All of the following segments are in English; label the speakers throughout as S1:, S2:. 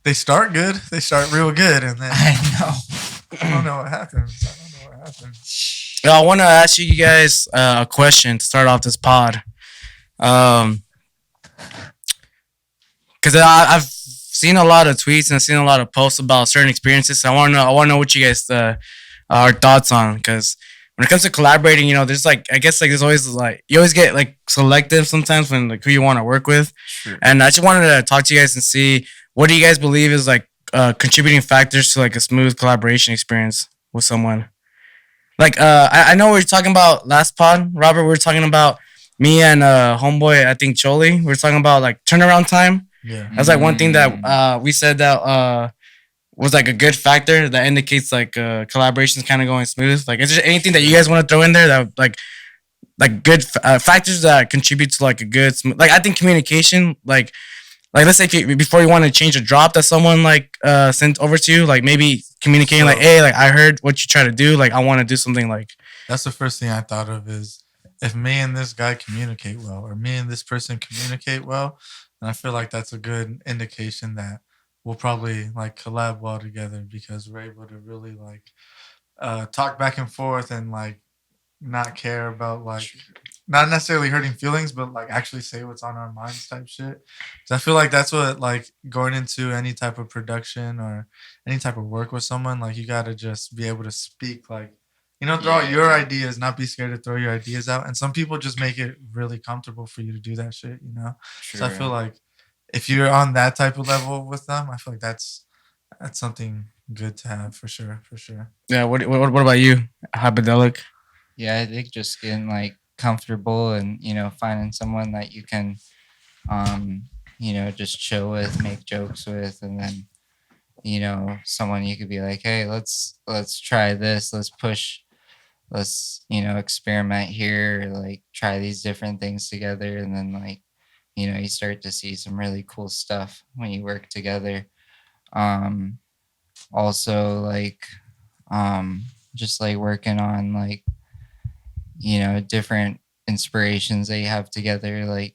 S1: They start good. They start real good, and then
S2: I know.
S1: I don't know what happens. I don't know what happens.
S3: I want to ask you guys a question to start off this pod. Um, because I've seen a lot of tweets and seen a lot of posts about certain experiences. So I want to know. I want to know what you guys are thoughts on. Because when it comes to collaborating, there's I guess there's always you always get selective sometimes when who you want to work with.
S2: Sure.
S3: And I just wanted to talk to you guys and see what do you guys believe is contributing factors to a smooth collaboration experience with someone. I know we were talking about last pod, Robert. We were talking about me and homeboy. I think Choli. We were talking about turnaround time.
S1: Yeah.
S3: That's one thing that we said that was a good factor that indicates collaboration's kind of going smooth. Is there anything that you guys want to throw in there that good factors that contribute to a good smooth? I think communication. Let's say before you want to change a drop that someone sent over to you, maybe communicating hey, I heard what you try to do, I want to do something
S1: That's the first thing I thought of is if me and this guy communicate well or me and this person communicate well, then I feel like that's a good indication that we'll probably collab well together because we're able to really talk back and forth and not care about not necessarily hurting feelings, but actually say what's on our minds type shit. So I feel like that's what going into any type of production or any type of work with someone, you gotta just be able to speak throw out your ideas, not be scared to throw your ideas out. And some people just make it really comfortable for you to do that shit,
S2: Sure.
S1: So I feel like if you're on that type of level with them, I feel like that's something good to have for sure.
S3: Yeah. What about you, Hypedelic?
S2: Yeah, I think just getting comfortable and finding someone that you can just chill with, make jokes with, and then someone you could be like, hey, let's try this, let's experiment here, try these different things together, and then you start to see some really cool stuff when you work together. Also just working on different inspirations that you have together,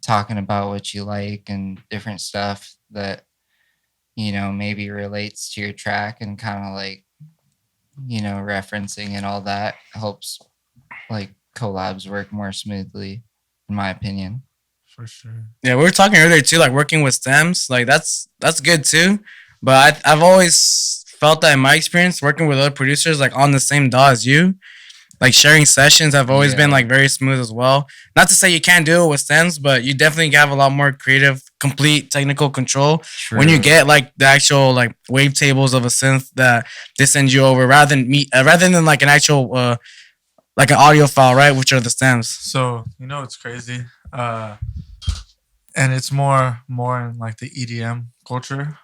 S2: talking about what you like and different stuff that maybe relates to your track, and kind of referencing and all that helps collabs work more smoothly, in my opinion.
S1: For sure.
S3: Yeah, we were talking earlier too, working with stems, that's good too. But I've always felt that in my experience working with other producers on the same DAW as you, sharing sessions have always been very smooth as well. Not to say you can't do it with stems, but you definitely have a lot more creative, complete technical control. True. When you get the actual wave tables of a synth that they send you over, rather than an actual an audio file, right? Which are the stems.
S1: So it's crazy, and it's more in the EDM culture.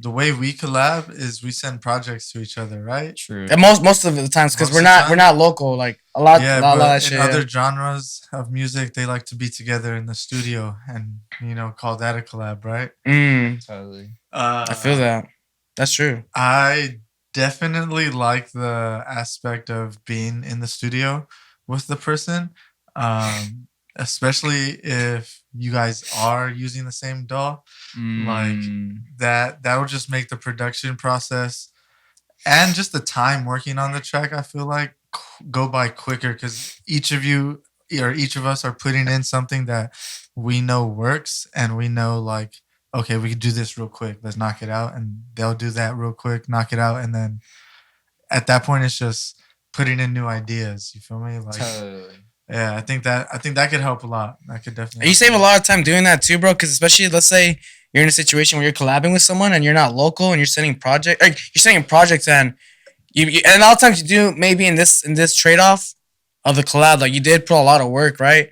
S1: The way we collab is we send projects to each other, right?
S3: True. And most of the times, because we're not local. A lot of that shit.
S1: Other genres of music, they like to be together in the studio and call that a collab, right?
S2: Totally.
S1: I
S3: feel that. That's true.
S1: I definitely like the aspect of being in the studio with the person, especially if you guys are using the same DAW. That will just make the production process and just the time working on the track, I feel go by quicker, because each of you or each of us are putting in something that we know works, and we know okay, we can do this real quick, let's knock it out, and they'll do that real quick, knock it out, and then at that point it's just putting in new ideas, you feel me?
S2: Totally.
S1: Yeah, I think that could help a lot. That could definitely.
S3: You save a lot of time doing that too, bro. Because especially, let's say you're in a situation where you're collabing with someone and you're not local, and you're sending projects, and you and a lot of times you do maybe in this trade off of the collab, you did put a lot of work, right?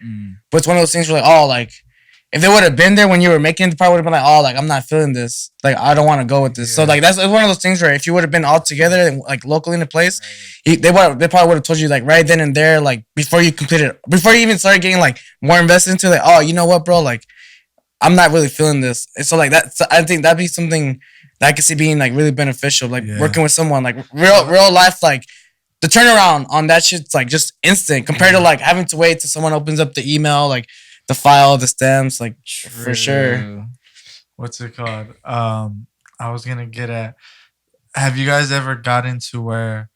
S3: But it's one of those things where if they would have been there when you were making it, they probably would have been I'm not feeling this. I don't want to go with this. Yeah. So that's one of those things where if you would have been all together and locally in a place, right, they probably would have told you right then and there, before you completed, before you even started getting more invested into oh, you know what, bro, I'm not really feeling this. And so that, so I think that'd be something that I could see being really beneficial, working with someone real life, the turnaround on that shit's just instant compared to having to wait till someone opens up the email, the file, the stems, for sure.
S1: what's it called? I was gonna get at. Have you guys ever got into where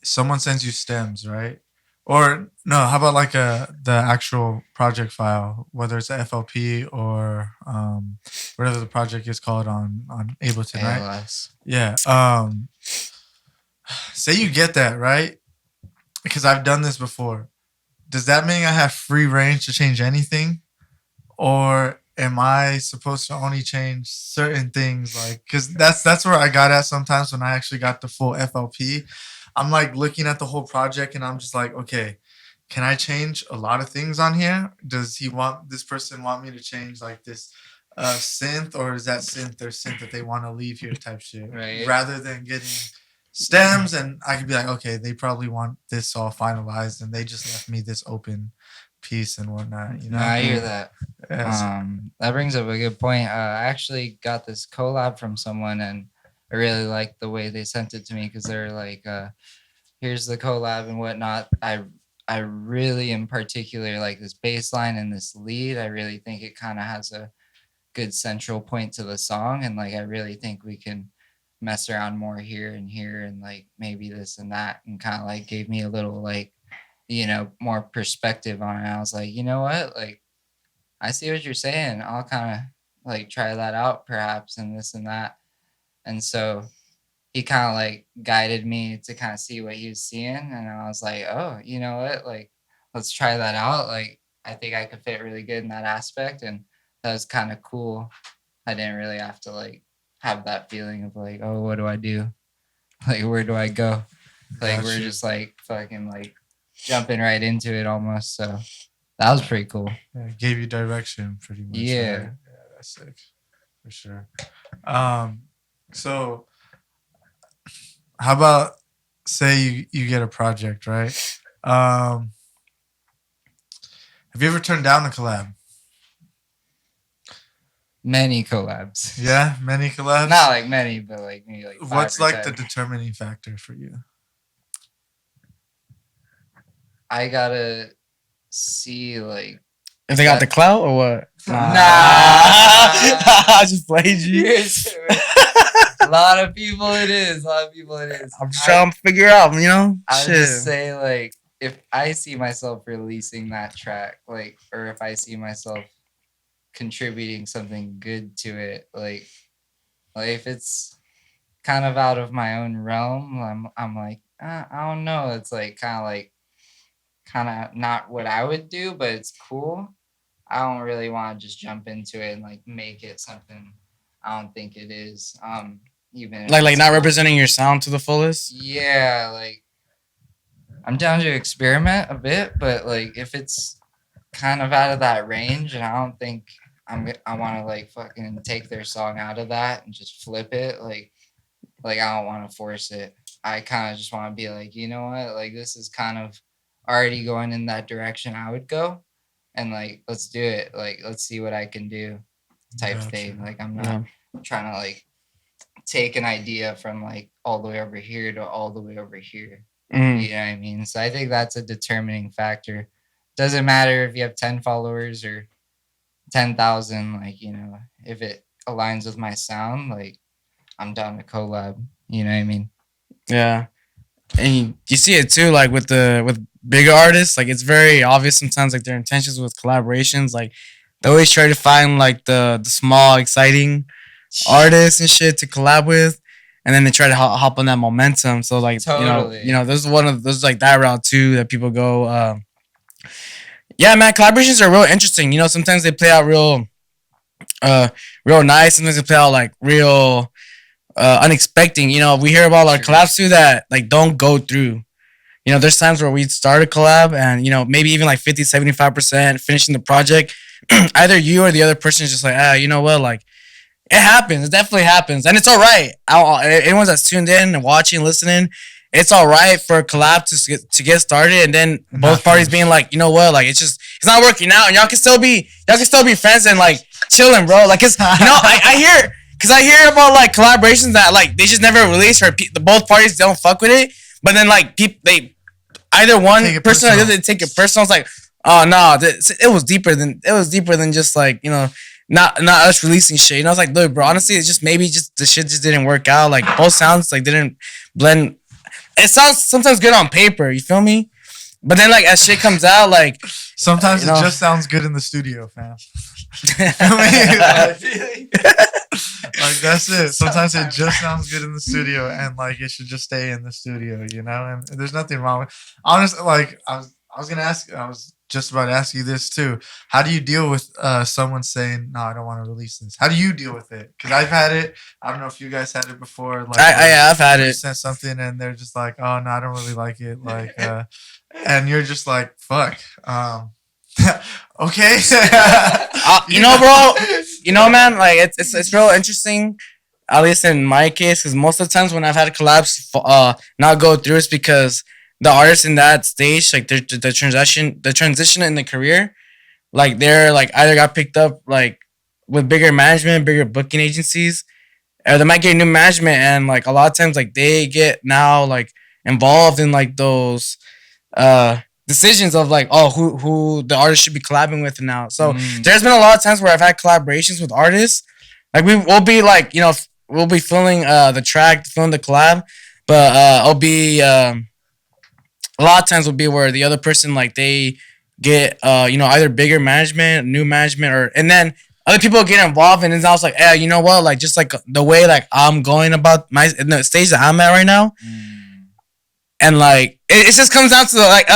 S1: someone sends you stems, right? Or no, how about like the actual project file, whether it's a FLP or whatever the project is called on Ableton, right?
S2: ALS.
S1: Yeah. Say you get that, right? Because I've done this before. Does that mean I have free range to change anything? Or am I supposed to only change certain things? Like, because that's where I got at sometimes when I actually got the full FLP. I'm like looking at the whole project and I'm just like, okay, can I change a lot of things on here? Does he want this person want me to change like this synth, or is that synth their synth that they want to leave here type shit?
S2: Right.
S1: Rather than getting stems, and I could be like, okay, they probably want this all finalized and they just left me this open piece and whatnot, you know?
S2: No, I hear that.
S1: Yeah,
S2: That brings up a good point. I actually got this collab from someone, and I really liked the way they sent it to me because they're like, "Here's the collab and whatnot." I really, in particular, like this bass line and this lead. I really think it kind of has a good central point to the song, and like I really think we can mess around more here and here, and like maybe this and that, and kind of like gave me a little like more perspective on it. I was like, you know what, like I see what you're saying. I'll kind of like try that out perhaps and this and that. And so he kind of like guided me to kind of see what he was seeing. And I was like, oh, you know what? Like, let's try that out. Like, I think I could fit really good in that aspect. And that was kind of cool. I didn't really have to like have that feeling of like, oh, what do I do? Like, where do I go? Like, we're
S1: Gotcha.
S2: just like fucking like jumping right into it almost. So that was pretty cool.
S1: it gave you direction pretty much.
S2: Yeah.
S1: Right? Yeah, that's sick for sure. So how about say you get a project, right? Have you ever turned down a collab?
S2: Many collabs.
S1: Yeah, many collabs.
S2: Not like many, but like maybe like 5
S1: What's
S2: or
S1: like
S2: 10.
S1: the determining factor for you?
S2: I gotta see like
S3: If they got the clout or what?
S2: Nah.
S3: I just played you.
S2: a lot of people it is.
S3: I'm just trying to figure out,
S2: I would
S3: Shit.
S2: just say like if I see myself releasing that track, like, or if I see myself contributing something good to it, like if it's kind of out of my own realm, I'm like, I don't know. It's like kind of not what I would do, but it's cool. I don't really want to just jump into it and like make it something I don't think it is. Even if
S3: Like
S2: it's
S3: not
S2: cool.
S3: representing your sound to the fullest.
S2: Yeah, like I'm down to experiment a bit, but like if it's kind of out of that range, and I don't think I want to like fucking take their song out of that and just flip it. Like I don't want to force it. I kind of just want to be like, you know what, like this is kind of already going in that direction I would go, and like let's do it. Like let's see what I can do, type
S1: Gotcha.
S2: thing. Like I'm not trying to like take an idea from like all the way over here to all the way over here.
S3: Mm.
S2: You know what I mean? So I think that's a determining factor. Doesn't matter if you have 10 followers or 10,000, like, if it aligns with my sound, like I'm down to collab. You know what I mean?
S3: Yeah. And you see it too, like with bigger artists, like it's very obvious sometimes like their intentions with collaborations, like they always try to find like the small exciting artists and shit to collab with, and then they try to hop on that momentum. So like
S2: Totally.
S3: there's one of those like that route too that people go. Yeah, man, collaborations are real interesting. Sometimes they play out real nice. Sometimes they play out like real unexpected. We hear about like collabs too that like don't go through. There's times where we start a collab and maybe even like 50-75% finishing the project. Either you or the other person is just like, you know what, like it happens. It definitely happens, and it's all right. Anyone that's tuned in and watching, listening, it's all right for a collab to get started, and then both parties being like, you know what, like it's not working out, and y'all can still be friends and like chilling, bro. Like, cause I hear about like collaborations that like they just never release, or the both parties don't fuck with it, but then like they either one person or the other take it personal. It's like, oh no, it was deeper than just like not us releasing shit. And I was like, look, bro, honestly, it's just maybe just the shit just didn't work out. Like both sounds like didn't blend. It sounds sometimes good on paper, you feel me? But then like as shit comes out, like
S1: sometimes
S3: you
S1: it
S3: know.
S1: just sounds good in the studio, fam. like that's it. Sometimes it just sounds good in the studio, and like it should just stay in the studio, you know. And there's nothing wrong with. Honestly, like I was gonna ask. I was just about to ask you this too. How do you deal with someone saying, "No, I don't want to release this"? How do you deal with it? Because I've had it. I don't know if you guys had it before. Like
S3: I've had
S1: you
S3: it.
S1: sent something, and they're just like, "Oh no, I don't really like it." Like, and you're just like, "Fuck." Okay.
S3: You know, bro. You know, man. Like it's real interesting. At least in my case, because most of the times when I've had collabs not go through, it's because the artists in that stage, like the transition in the career, like they're like either got picked up like with bigger management, bigger booking agencies, or they might get new management, and like a lot of times like they get now like involved in like those decisions of like who the artist should be collabing with now. So there's been a lot of times where I've had collaborations with artists. Like we'll be like, you know, we'll be filling the track, filling the collab, but it'll be a lot of times will be where the other person like they get you know, either bigger management, new management, or and then other people get involved, and then I was like, hey, you know what, like just like the way like I'm going about my in the stage that I'm at right now. And like it just comes down to like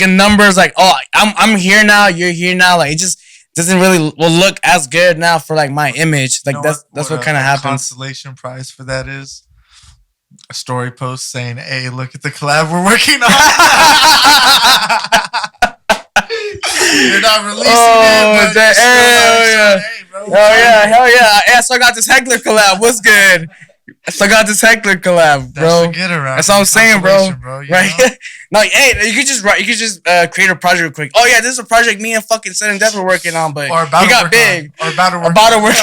S3: a numbers, like, oh, I'm here now, you're here now, like it just doesn't really will look as good now for like my image. Like that's what kind of happens.
S1: Consolation prize for that is a story post saying, "Hey, look at the collab we're working on." You're not releasing it, but
S3: hell yeah! Yeah, so I got this Heckler collab. What's good? So I got this Heckler collab, bro. That's what I'm saying, bro. Right? No, hey, you could just create a project real quick. Oh yeah, this is a project me and fucking Sen and Death were working on, but he got big.
S1: Or about to work.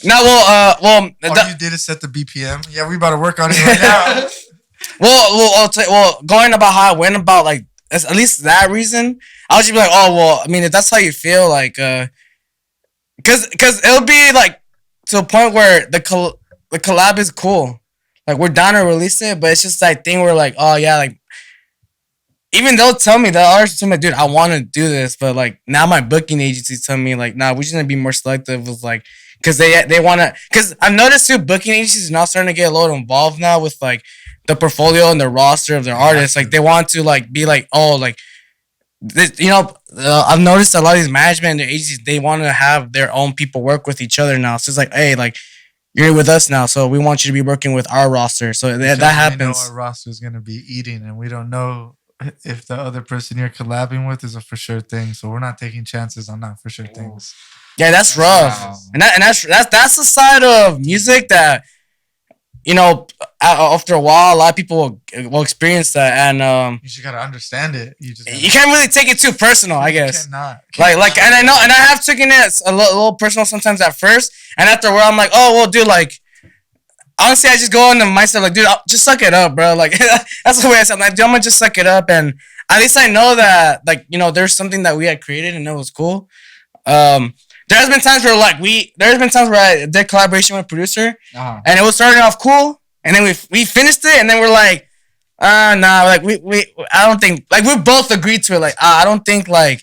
S3: Now, well,
S1: all you did is set the BPM. Yeah, we about to work on it right now.
S3: well, going about how I went about like at least that reason, I was just be like, oh well, I mean, if that's how you feel, like, cause it'll be like to a point where the collab is cool. Like we're down to release it, but it's just that thing where like, oh yeah, like even they'll tell me, the artists tell me, dude, I want to do this, but like now my booking agencies tell me like, nah, we're just gonna be more selective with like, cause they want to, cause I've noticed too, booking agencies are now starting to get a little involved now with like the portfolio and the roster of their artists. Like they want to like be like, oh, like this, you know, I've noticed a lot of these management and their agencies, they want to have their own people work with each other now. So it's like, hey, like you're with us now, so we want you to be working with our roster. So that happens.
S1: We know our roster is gonna be eating, and we don't know if the other person you're collabing with is a for sure thing. So we're not taking chances on not for sure things.
S3: Yeah, that's rough, wow. And that's the side of music that, you know, after a while, a lot of people will experience that, and
S1: you just gotta understand it. You
S3: can't really take it too personal, I guess.
S1: Cannot.
S3: Like, and I know, and I have taken it a little personal sometimes at first, and after a while, I'm like, oh well, dude, like, honestly, I just go into myself like, dude, just suck it up, bro. Like, that's the way I said, like, dude, I'm gonna just suck it up, and at least I know that, like, you know, there's something that we had created and it was cool. There's been times where I did collaboration with a producer, and it was starting off cool, and then we finished it, and then we're like, nah, like I don't think, like we both agreed to it, like I don't think like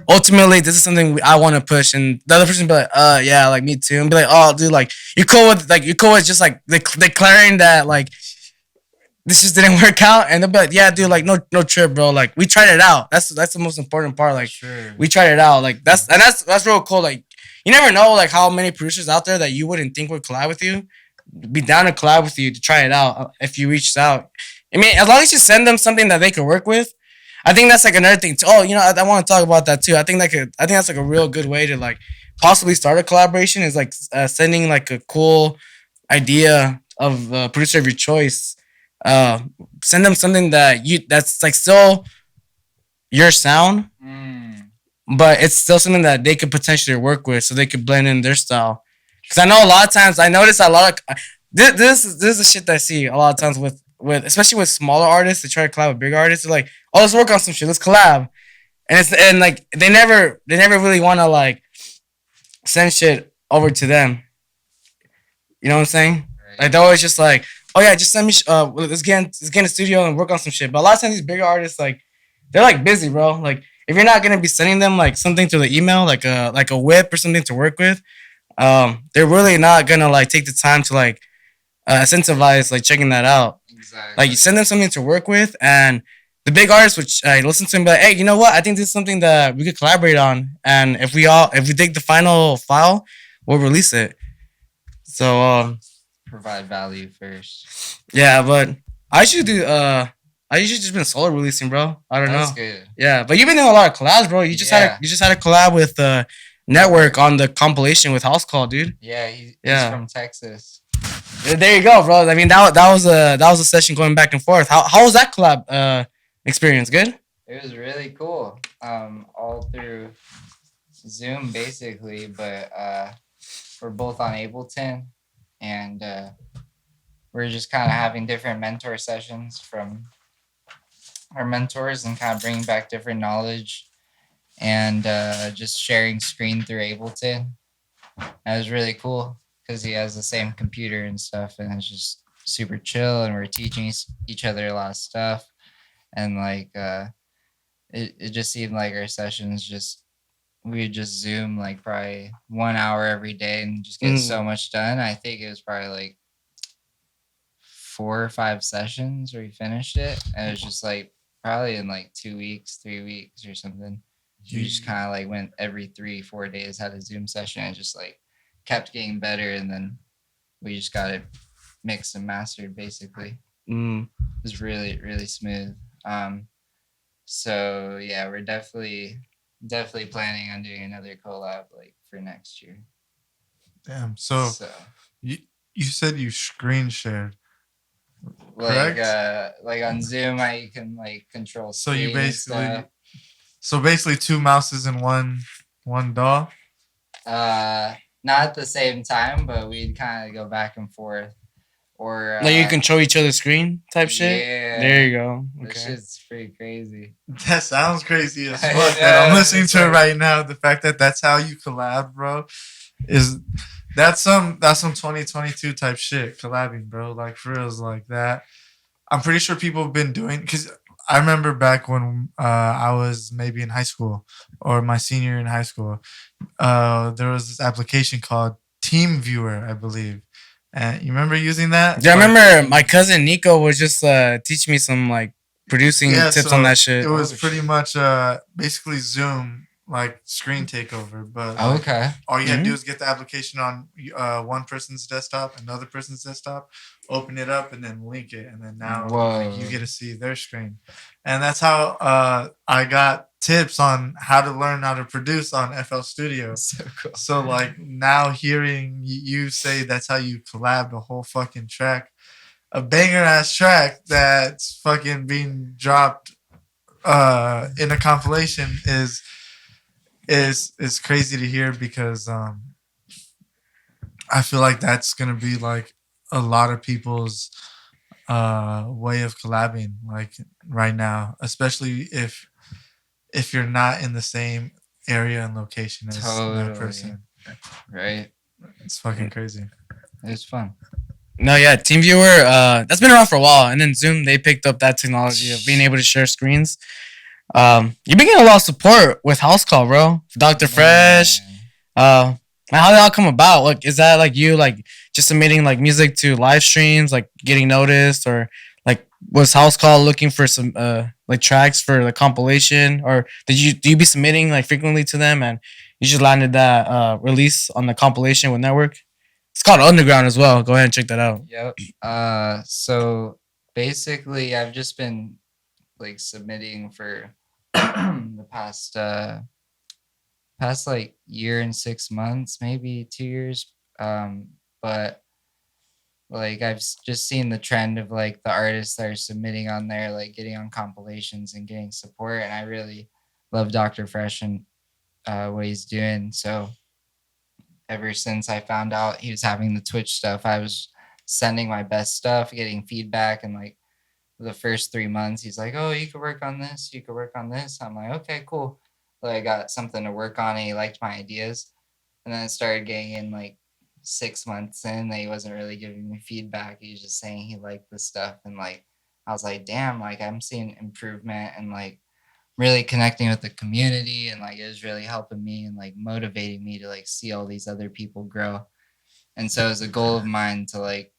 S3: ultimately this is something I want to push, and the other person be like, yeah, like me too, and be like, oh, dude, like you're cool with just like declaring that like this just didn't work out, and they'll be like, yeah, dude, like no trip, bro, like we tried it out. That's the most important part. Like sure. We tried it out, like that's real cool. Like you never know like how many producers out there that you wouldn't think would collab with you be down to collab with you to try it out if you reached out. I mean, as long as you send them something that they could work with, I think that's like another thing too. Oh, you know, I want to talk about that too. I think that's like a real good way to like possibly start a collaboration is like sending like a cool idea of a producer of your choice. Send them something that's like still your sound, but it's still something that they could potentially work with, so they could blend in their style. Because I know a lot of times, I notice a lot of this is the shit that I see a lot of times with especially with smaller artists. They try to collab with bigger artists. They're like, oh, let's work on some shit, let's collab, and like they never really want to like send shit over to them. You know what I'm saying?
S2: Right.
S3: Like they're always just like, oh yeah, just send me. Let's get in the studio and work on some shit. But a lot of times these bigger artists like they're like busy, bro. Like if you're not gonna be sending them like something through the email, like a whip or something to work with, they're really not gonna like take the time to like incentivize like checking that out.
S2: Exactly.
S3: Like you send them something to work with, and the big artists which listen to them, be like, hey, you know what? I think this is something that we could collaborate on, and if we take the final file, we'll release it. So
S2: Provide value first.
S3: yeah, but I should do I usually just been solo releasing, bro. I don't
S2: That's
S3: know.
S2: good.
S3: Yeah, but you've been doing a lot of collabs, bro.
S2: Yeah.
S3: You just had a collab with Network on the compilation with House Call, dude.
S2: Yeah, he's
S3: Yeah.
S2: from Texas.
S3: There you go, bro. I mean that was a session going back and forth. How was that collab experience? Good?
S2: It was really cool. All through Zoom basically, but we're both on Ableton, and we're just kind of having different mentor sessions from our mentors and kind of bringing back different knowledge, and just sharing screen through Ableton. That was really cool because he has the same computer and stuff, and it's just super chill, and we're teaching each other a lot of stuff, and like it just seemed like our sessions just we would just Zoom like probably 1 hour every day and just get so much done. I think it was probably like 4 or 5 sessions where we finished it, and it was just like probably in like 2 weeks, 3 weeks or something. We just kind of like went every 3, 4 days, had a Zoom session, and just like kept getting better, and then we just got it mixed and mastered basically. It was really, really smooth. So yeah, we're definitely planning on doing another collab like for next year.
S1: Damn. So you said you screen shared.
S2: Like
S1: Correct?
S2: like on Zoom, you can like control
S1: So you
S2: screen and
S1: basically
S2: stuff.
S1: so basically two mouses in one DAW.
S2: Not at the same time, but we'd kind of go back and forth. Or
S3: Like you control each other's screen type shit.
S2: Yeah,
S3: There you go.
S2: that
S3: Okay.
S2: shit's pretty crazy.
S1: That sounds crazy as
S2: I
S1: fuck.
S2: know,
S1: I'm listening
S2: it's
S1: to it
S2: like-
S1: right now. The fact that that's how you collab, bro, is that's some 2022 type shit. Collabing, bro, like for reals, like that. I'm pretty sure people have been doing because I remember back when I was maybe in high school or my senior year in high school. There was this application called Team Viewer, I believe. And you remember using that?
S3: Yeah, I remember my cousin Nico was just teaching me some like producing tips on that shit.
S1: It was pretty much basically Zoom like screen takeover, but like,
S2: Okay.
S1: all you had to do is get the application on one person's desktop, another person's desktop, open it up, and then link it, and then now like, you get to see their screen, and that's how I got tips on how to learn how to produce on FL Studio.
S2: So cool.
S1: So like now hearing you say that's how you collab a whole fucking track, a banger ass track that's fucking being dropped in a compilation is crazy to hear because I feel like that's gonna be like a lot of people's way of collabing like right now, especially if you're not in the same area and location as that person.
S2: Right.
S1: It's fucking crazy.
S2: It was fun.
S3: No, yeah, TeamViewer, that's been around for a while, and then Zoom they picked up that technology of being able to share screens. You've been getting a lot of support with House Call, bro. Dr. Fresh. How did that come about? Like, is that like you like just submitting like music to live streams, like getting noticed, or like was House Call looking for some like tracks for the compilation, or do you be submitting like frequently to them, and you just landed that release on the compilation with Network? It's called Underground as well. Go ahead and check that out.
S2: Yep. So basically, I've just been like submitting for the past like year and 6 months, maybe 2 years. But like I've just seen the trend of like the artists that are submitting on there, like getting on compilations and getting support, and I really love Dr. Fresh and what he's doing. So ever since I found out he was having the Twitch stuff, I was sending my best stuff, getting feedback, and like the first 3 months, he's like, "Oh, you could work on this. You could work on this." I'm like, "Okay, cool." Like I got something to work on, and he liked my ideas. And then I started getting in like 6 months in that he wasn't really giving me feedback. He was just saying he liked the stuff. And like, I was like, damn, like I'm seeing improvement and like really connecting with the community. And like, it was really helping me and like motivating me to like see all these other people grow. And so it was a goal of mine to like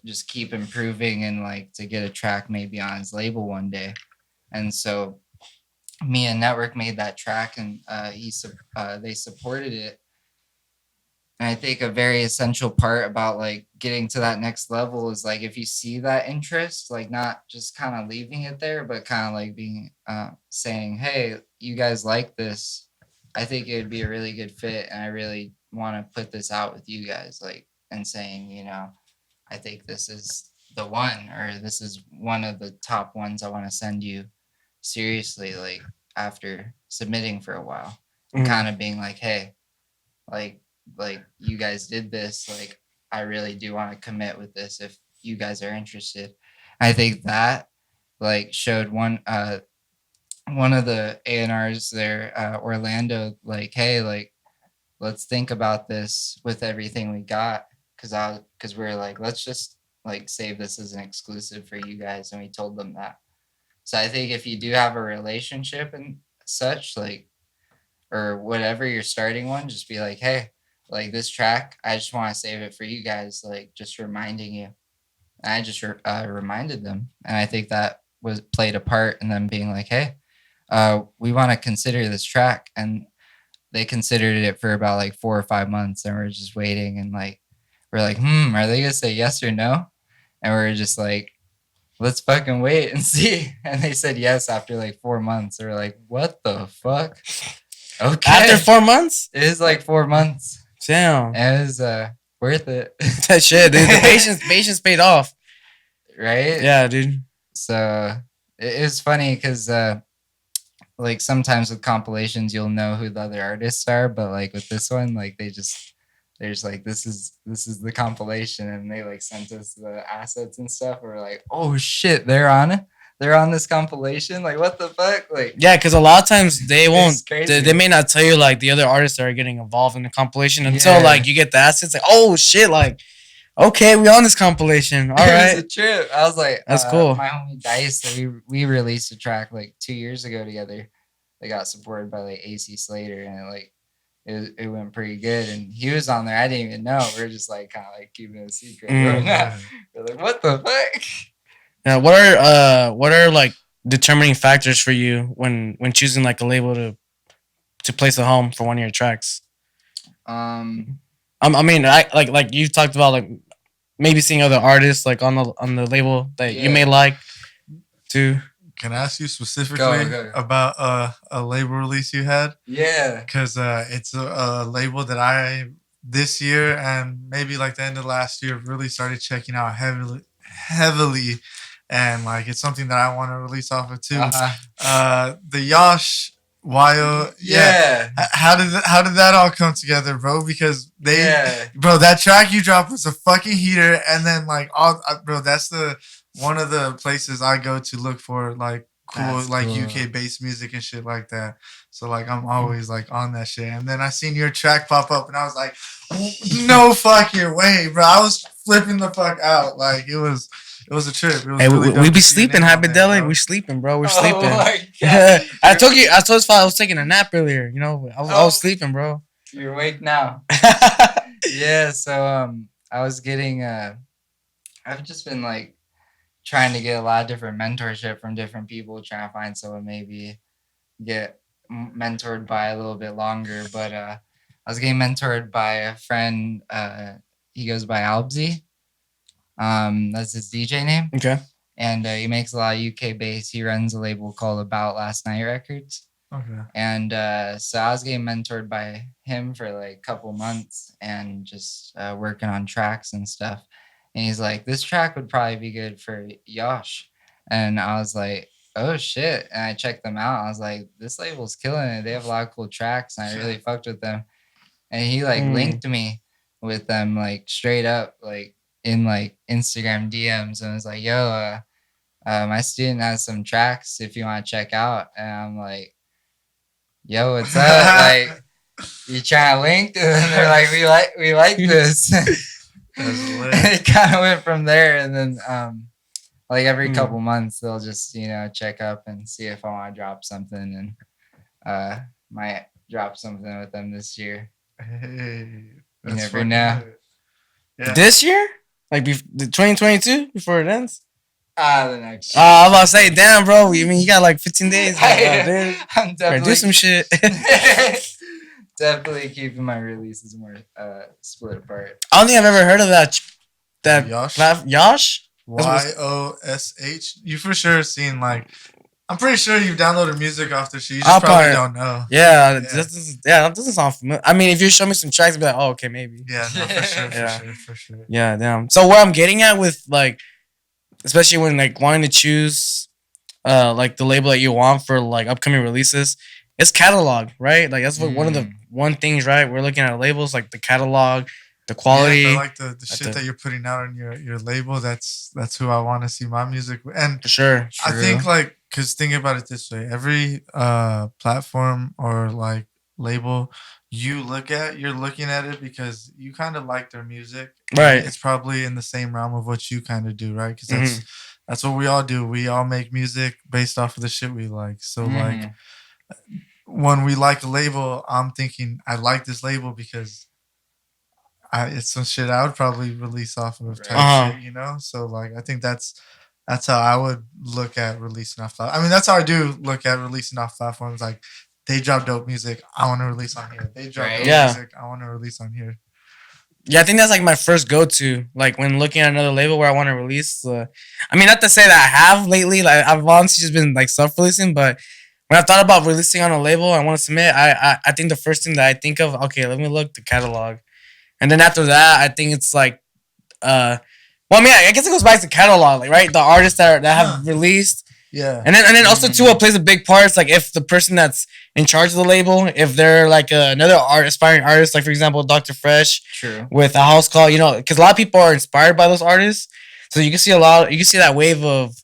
S2: just keep improving and like to get a track maybe on his label one day. And so me and Network made that track and they supported it. And I think a very essential part about like getting to that next level is like if you see that interest, like not just kind of leaving it there, but kind of like being saying, "Hey, you guys like this? I think it would be a really good fit, and I really want to put this out with you guys." Like and saying, I think this is the one, or this is one of the top ones I want to send you seriously. Like after submitting for a while, and
S3: Mhm.
S2: kind of being like, "Hey, like you guys did this, like I really do want to commit with this if you guys are interested." I think that like showed one of the A&Rs there, Orlando, like, hey, like let's think about this with everything we got, because we're like, let's just like save this as an exclusive for you guys, and we told them that. So I think if you do have a relationship and such, like, or whatever, you're starting one, just be like, hey, like this track, I just want to save it for you guys, like just reminding you. And I just reminded them, and I think that was played a part in them being like, hey, we want to consider this track. And they considered it for about like 4 or 5 months, and we're just waiting, and like we're like, are they gonna say yes or no? And we're just like, let's fucking wait and see. And they said yes after like 4 months. We're like, what the fuck? Okay.
S3: After 4 months?
S2: It was like 4 months.
S3: Damn.
S2: And it was worth it.
S3: That shit, dude. The patience paid off.
S2: Right?
S3: Yeah, dude.
S2: So it was funny because like sometimes with compilations you'll know who the other artists are, but like with this one, like they're just like, this is the compilation, and they like sent us the assets and stuff. And we're like, oh shit, they're on this compilation. Like what the fuck? Like
S3: Yeah, because a lot of times they won't.
S2: it's crazy.
S3: They may not tell you like the other artists that are getting involved in the compilation until
S2: Yeah.
S3: like you get the assets. Like, oh shit, like okay, we on this compilation. All
S2: It was
S3: right,
S2: a trip. I was like,
S3: That's cool.
S2: My homie Dice, that we released a track like 2 years ago together. They got supported by like AC Slater, and it went pretty good. And he was on there. I didn't even know. We are just like kind of like keeping it a secret. We're like, what the fuck?
S3: yeah. What are like determining factors for you when choosing like a label to place a home for one of your tracks? I mean, I like you talked about like maybe seeing other artists like on the label that you may like too.
S1: Can I ask you specifically
S2: Go.
S1: about a label release you had?
S2: Yeah.
S1: Because it's a label that I this year and maybe like the end of last year really started checking out heavily, and like it's something that I want to release off of too. The Yosh Wyo,
S2: Yeah.
S1: How did that all come together, bro? Because bro, that track you dropped was a fucking heater, and then like bro, that's one of the places I go to look for like cool like UK based music and shit like that. So like I'm always like on that shit. And then I seen your track pop up, and I was like, no fucking way, bro. I was flipping the fuck out. Like it was a trip. It was
S3: Hey,
S1: really dope
S3: we
S1: to
S3: be
S1: see your
S3: sleeping,
S1: name on there,
S3: Hypedelic.
S1: bro.
S3: We sleeping, bro. We're
S2: Oh
S3: sleeping.
S2: my God.
S3: I told I was taking a nap earlier. You know, I was sleeping, bro.
S2: You're awake now. Yeah. So I was getting I've just been like trying to get a lot of different mentorship from different people, trying to find someone maybe get mentored by a little bit longer. But I was getting mentored by a friend. He goes by Albzy. That's his DJ name.
S3: Okay.
S2: And he makes a lot of UK bass. He runs a label called About Last Night Records.
S1: Okay.
S2: And so I was getting mentored by him for like a couple months and just working on tracks and stuff. And he's like, this track would probably be good for Yosh. And I was like, oh shit. And I checked them out. I was like, this label's killing it. They have a lot of cool tracks, and I really fucked with them. And he like linked me with them like straight up, like in like Instagram DMs, and was like, yo, my student has some tracks if you want to check out. And I'm like, yo, what's up? Like, you try to link, and then they're like, we like this.
S1: That's lit.
S2: It kind of went from there, and then like every
S3: Hmm.
S2: couple months they'll just check up and see if I want to drop something, and might drop something with them this year.
S1: Hey,
S2: You never
S1: fucking
S2: know.
S1: lit. Yeah.
S3: This year, like the 2022 before it ends.
S2: The next.
S3: I was about to say, damn, bro. You mean you got like 15 days? Like, dude,
S2: I'm
S3: better do some shit.
S2: definitely keeping my releases more split apart.
S3: I don't think I've ever heard of that.
S1: Yosh?
S3: Yosh?
S1: YOSH. You for sure seen like. I'm pretty sure you've downloaded music off the shit. You
S3: I'll
S1: just probably
S3: probably-
S1: don't know.
S3: Yeah, that doesn't sound familiar. I mean, if you show me some tracks, I'd be like, oh, okay, maybe.
S1: Yeah, no, for sure,
S3: Yeah.
S1: for sure.
S3: Yeah, damn. So what I'm getting at with like, especially when like wanting to choose, like the label that you want for like upcoming releases, it's catalog, right? Like that's what one of the things, right? We're looking at labels like the catalog, the quality.
S1: Yeah, like the shit that you're putting out on your label. That's who I want to see my music with. And
S3: For sure.
S1: I think like, cause think about it this way: every platform or like label you look at, you're looking at it because you kind of like their music,
S3: Right.
S1: It's probably in the same realm of what you kind of do, right? Because that's what we all do. We all make music based off of the shit we like. So like, when we like a label, I'm thinking I like this label because it's some shit I would probably release off of type shit, So like, I think that's how I would look at releasing off. I mean, that's how I do look at releasing off platforms. Like, they drop dope music, I want to release on here. They drop dope music, I want to release on here.
S3: Yeah, I think that's like my first go-to. Like when looking at another label where I want to release. I mean, not to say that I have lately. Like I've honestly just been like self-releasing, but when I thought about releasing on a label I want to submit, I think the first thing that I think of, okay, let me look the catalog, and then after that, I think it's like, well, I mean, I guess it goes back to catalog, like right, the artists that have released.
S1: Yeah,
S3: and then also too, what plays a big part is like if the person that's in charge of the label, if they're like another aspiring artist, like for example Dr. Fresh, with a house call, because a lot of people are inspired by those artists, so you can see that wave of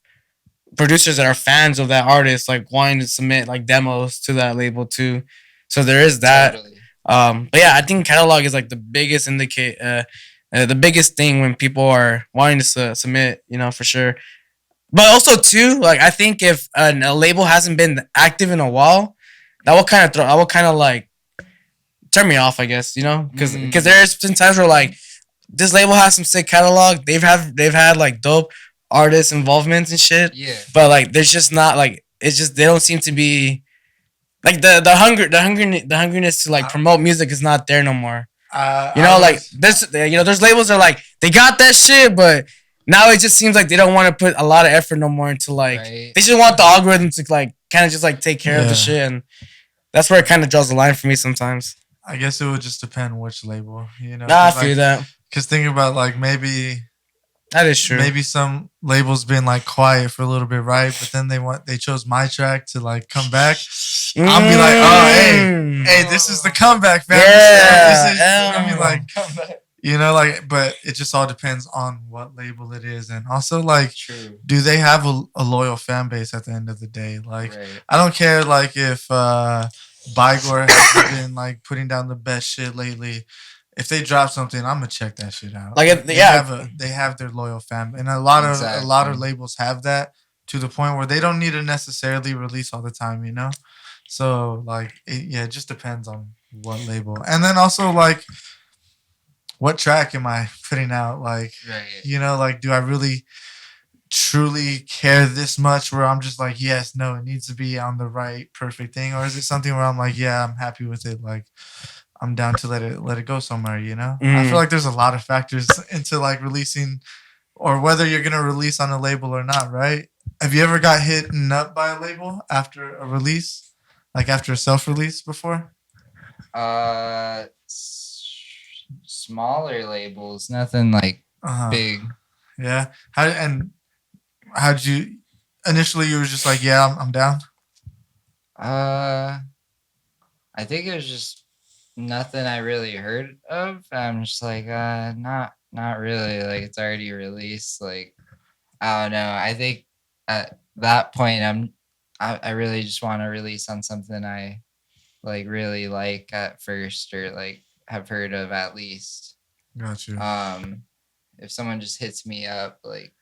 S3: producers that are fans of that artist, like wanting to submit like demos to that label too. So there is that.
S2: Totally.
S3: But yeah, I think catalog is like the biggest the biggest thing when people are wanting to submit, for sure. But also too, like I think if a label hasn't been active in a while, that will kind of like turn me off, I guess, because there's been times where like this label has some sick catalog. They've had like dope artist involvements and shit.
S2: Yeah.
S3: But like there's just not like, it's just they don't seem to be like the hungriness to like promote music is not there no more. There's labels that are like they got that shit, but now it just seems like they don't want to put a lot of effort no more into like they just want the algorithm to like kind of just like take care of the shit, and that's where it kind of draws the line for me sometimes.
S1: I guess it would just depend which label,
S3: Nah, I feel that.
S1: Because think about like maybe
S3: that is true.
S1: Maybe some labels been like quiet for a little bit, right? But then they chose my track to like come back. I'll be like, oh hey, this is the comeback, man. I mean, like, but it just all depends on what label it is, and also like, do they have a loyal fan base at the end of the day? Like, I don't care like if Bygore has been like putting down the best shit lately. If they drop something, I'm gonna check that shit out.
S3: Like,
S1: they have their loyal fan, and a lot of labels have that to the point where they don't need to necessarily release all the time, So like, it just depends on what label, and then also like, what track am I putting out? Like, like, do I really truly care this much where I'm just like, yes, no, it needs to be on the right perfect thing, or is it something where I'm like, yeah, I'm happy with it, like I'm down to let it go somewhere, I feel like there's a lot of factors into like releasing or whether you're gonna release on a label or not, right? Have you ever got hit up by a label after a release, like after a self-release before?
S2: Smaller labels, nothing like big.
S1: Yeah. How'd you initially? You were just like, yeah, I'm down.
S2: I think it was just nothing I really heard of. I'm just like, not really. Like it's already released. Like I don't know. I think at that point, I really just want to release on something I like really like at first or like have heard of at least.
S1: Got you.
S2: If someone just hits me up, like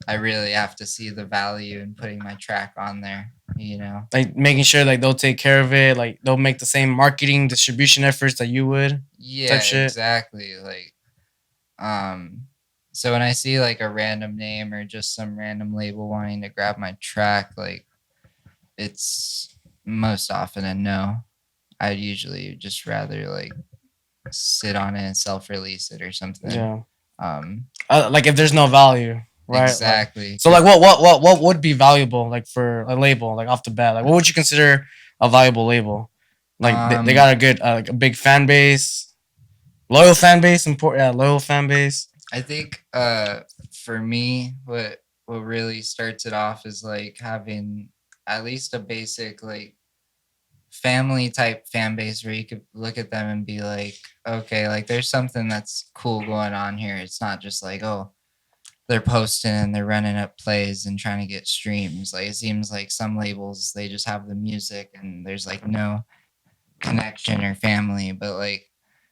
S2: I really have to see the value in putting my track on there, you know?
S3: Like making sure like they'll take care of it, like they'll make the same marketing distribution efforts that you would, type
S2: Yeah,
S3: shit.
S2: exactly. Like, um, so when I see like a random name or just some random label wanting to grab my track, like it's most often a no. I'd usually just rather like sit on it and self-release it or something.
S3: Yeah.
S2: Um,
S3: Like if there's no value, right? Like
S2: exactly.
S3: so, like what would be valuable like for a label like off the bat? Like what would you consider a valuable label? Like they
S2: Um,
S3: got a good like a big fan base, loyal fan base, loyal fan base.
S2: I think for me, what really starts it off is like having at least a basic like family type fan base where you could look at them and be like, okay, like there's something that's cool going on here. It's not just like, oh, they're posting and they're running up plays and trying to get streams. Like it seems like some labels they just have the music and there's like no connection or family. But like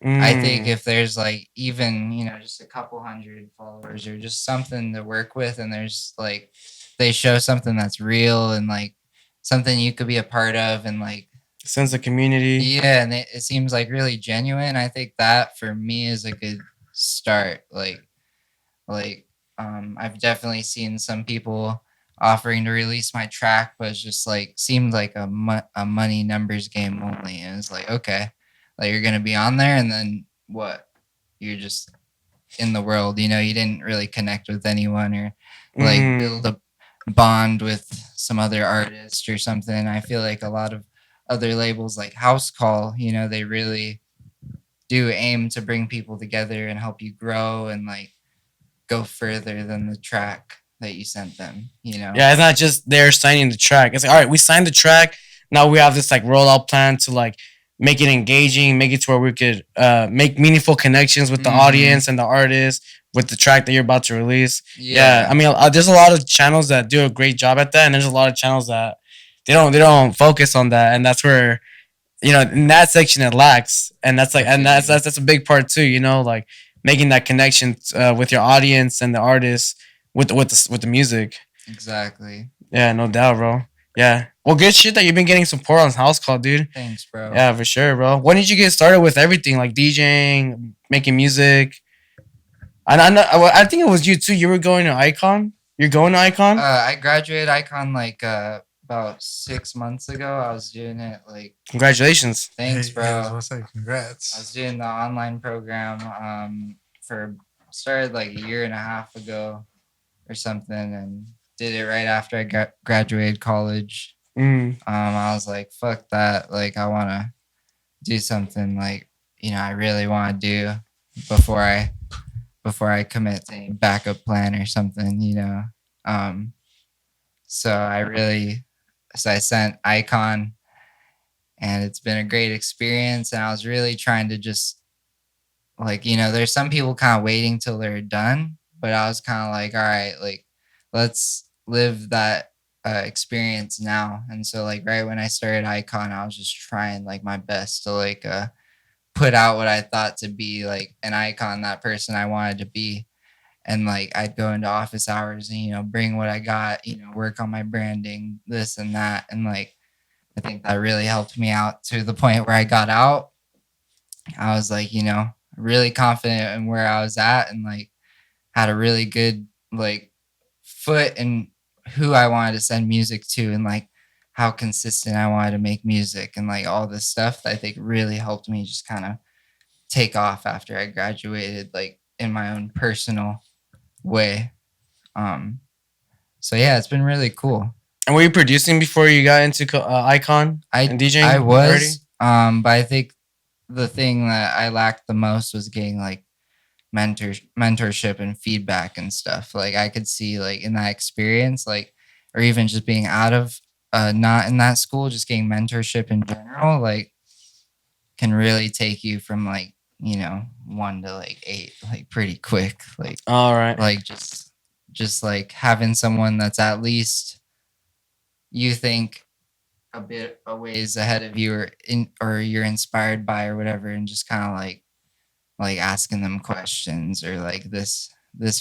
S2: I think
S3: Mm,
S2: if there's like even, you know, just a couple hundred followers or just something to work with and there's like they show something that's real and like something you could be a part of and like
S3: sense of community.
S2: yeah, and it seems like really genuine. I think that for me is a good start. Like I've definitely seen some people offering to release my track, but it's just like seemed like a money numbers game only. And it's like, okay, like you're gonna be on there and then what? You're just in the world, you know, you didn't really connect with anyone or like build
S3: Mm,
S2: a bond with some other artist or something. I feel like a lot of other labels like House Call, you know, they really do aim to bring people together and help you grow and like go further than the track that you sent them, you know?
S3: yeah, it's not just they're signing the track. It's like all right, we signed the track. Now we have this like rollout plan to like make it engaging, make it to where we could make meaningful connections with the
S2: Mm-hmm.
S3: audience and the artist with the track that you're about to release. Yeah, I
S2: Yeah,
S3: mean, there's a lot of channels that do a great job at that, and there's a lot of channels that they don't focus on that, and that's where in that section it lacks, and that's
S2: I
S3: like and
S2: feel you.
S3: that's a big part too. Like making that connection with your audience and the artist with the music.
S2: Exactly.
S3: Yeah, no doubt, bro. Yeah. Well, good shit that you've been getting support on House Call, dude.
S2: Thanks, bro.
S3: Yeah, for sure, bro. When did you get started with everything, like DJing, making music? I know. I think it was you too. You were going to Icon. You're going to Icon.
S2: I graduated Icon like about 6 months ago. I was doing it like
S3: Congratulations.
S2: thanks,
S1: Hey, I was
S2: bro.
S1: gonna say
S2: I was
S1: congrats.
S2: doing the online program for started like a year and a half ago or something and did it right after I graduated college.
S3: Mm.
S2: I was like, fuck that. Like I want to do something like, you know, I really want to do before I commit to a backup plan or something, you know. Um so I sent Icon and it's been a great experience and I was really trying to just like, you know, there's some people kind of waiting till they're done, but I was kind of like, all right, like let's live that experience now. And so like right when I started Icon, I was just trying like my best to like put out what I thought to be like an icon, that person I wanted to be. And like I'd go into office hours and, you know, bring what I got, you know, work on my branding, this and that. And like I think that really helped me out to the point where I got out. I was like, you know, really confident in where I was at and like had a really good like foot in who I wanted to send music to and like how consistent I wanted to make music and like all this stuff that I think really helped me just kind of take off after I graduated, like in my own personal way. Um, so yeah, it's been really cool.
S3: And were you producing before you got into Icon
S2: I
S3: and
S2: I
S3: DJing already?
S2: was, but I think the thing that I lacked the most was getting like mentorship and feedback and stuff. Like I could see like in that experience, like or even just being out of not in that school, just getting mentorship in general, like can really take you from like, you know, 1 to like 8, like pretty quick.
S3: All right.
S2: Like just like having someone that's at least you think a bit a ways ahead of you or you're inspired by or whatever, and just kind of like asking them questions or like this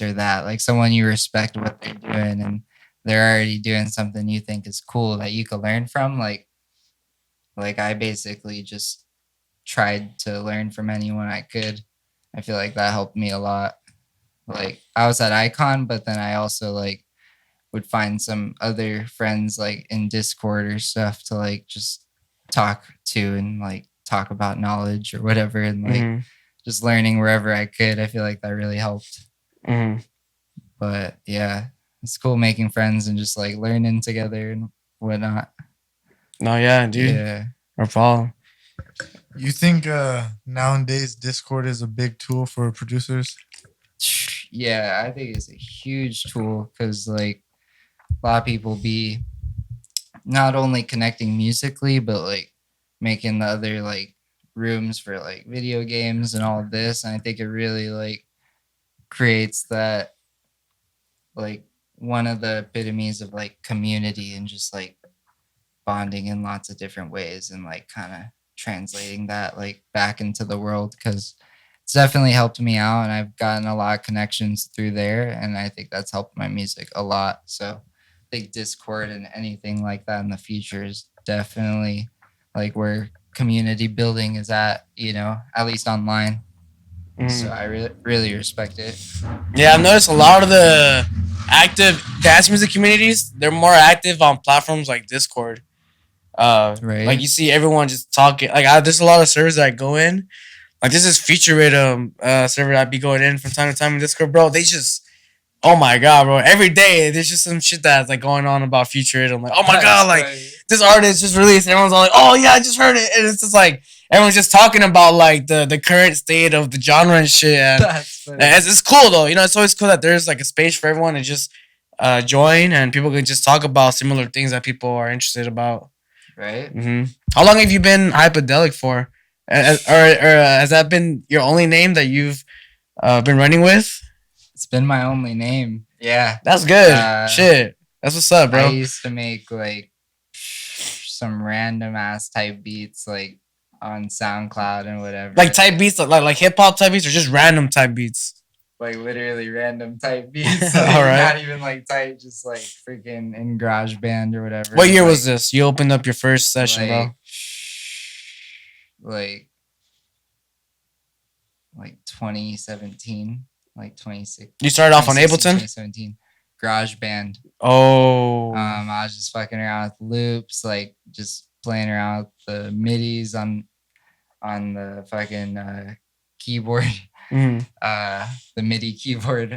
S2: or that, like someone you respect what they're doing and they're already doing something you think is cool that you could learn from. Like I basically just tried to learn from anyone I could. I feel like that helped me a lot. Like I was at Icon, but then I also like would find some other friends like in Discord or stuff to like just talk to and like talk about knowledge or whatever, and like
S3: Mm-hmm.
S2: just learning wherever I could. I feel like that really helped.
S3: Mm-hmm.
S2: But yeah, it's cool making friends and just like learning together and whatnot.
S3: No, yeah, dude.
S2: Yeah.
S3: Or Paul.
S1: You think nowadays Discord is a big tool for producers?
S2: Yeah, I think it's a huge tool because like a lot of people be not only connecting musically, but like making the other like rooms for like video games and all of this. And I think it really like creates that like one of the epitomes of like community and just like bonding in lots of different ways and like kind of translating that like back into the world, because it's definitely helped me out and I've gotten a lot of connections through there, and I think that's helped my music a lot. So I think Discord and anything like that in the future is definitely like where community building is at, at least online. So I really respect it.
S3: Yeah, I've noticed a lot of the active dance music communities, they're more active on platforms like Discord.
S2: Right.
S3: Like you see everyone just talking. Like there's a lot of servers that I go in. Like this is Feature Rhythm server that I be going in from time to time in Discord, bro. They just, oh my god, bro. Every day there's just some shit that's like going on about Feature Rhythm. Like, oh my god, like this artist just released. And everyone's all like, oh yeah, I just heard it, and it's just like everyone's just talking about like the current state of the genre and shit. And it's cool though. It's always cool that there's like a space for everyone to just join and people can just talk about similar things that people are interested about.
S2: Right.
S3: Mm-hmm. How long have you been Hypedelic for? Or has that been your only name that you've been running with?
S2: It's been my only name. Yeah.
S3: That's good. Shit. That's what's up, bro.
S2: I used to make like some random ass type beats like on SoundCloud and whatever.
S3: Like type beats, like hip hop type beats, or just random type beats?
S2: Like literally random type beats.
S3: All right.
S2: Not even like type, just like freaking in GarageBand or whatever.
S3: What year was this? You opened up your first session, bro?
S2: Like 2017, like 26.
S3: You started off on Ableton?
S2: 2017. GarageBand.
S3: Oh.
S2: I was just fucking around with loops, like just playing around with the midis on the fucking keyboard.
S3: Mm.
S2: The MIDI keyboard,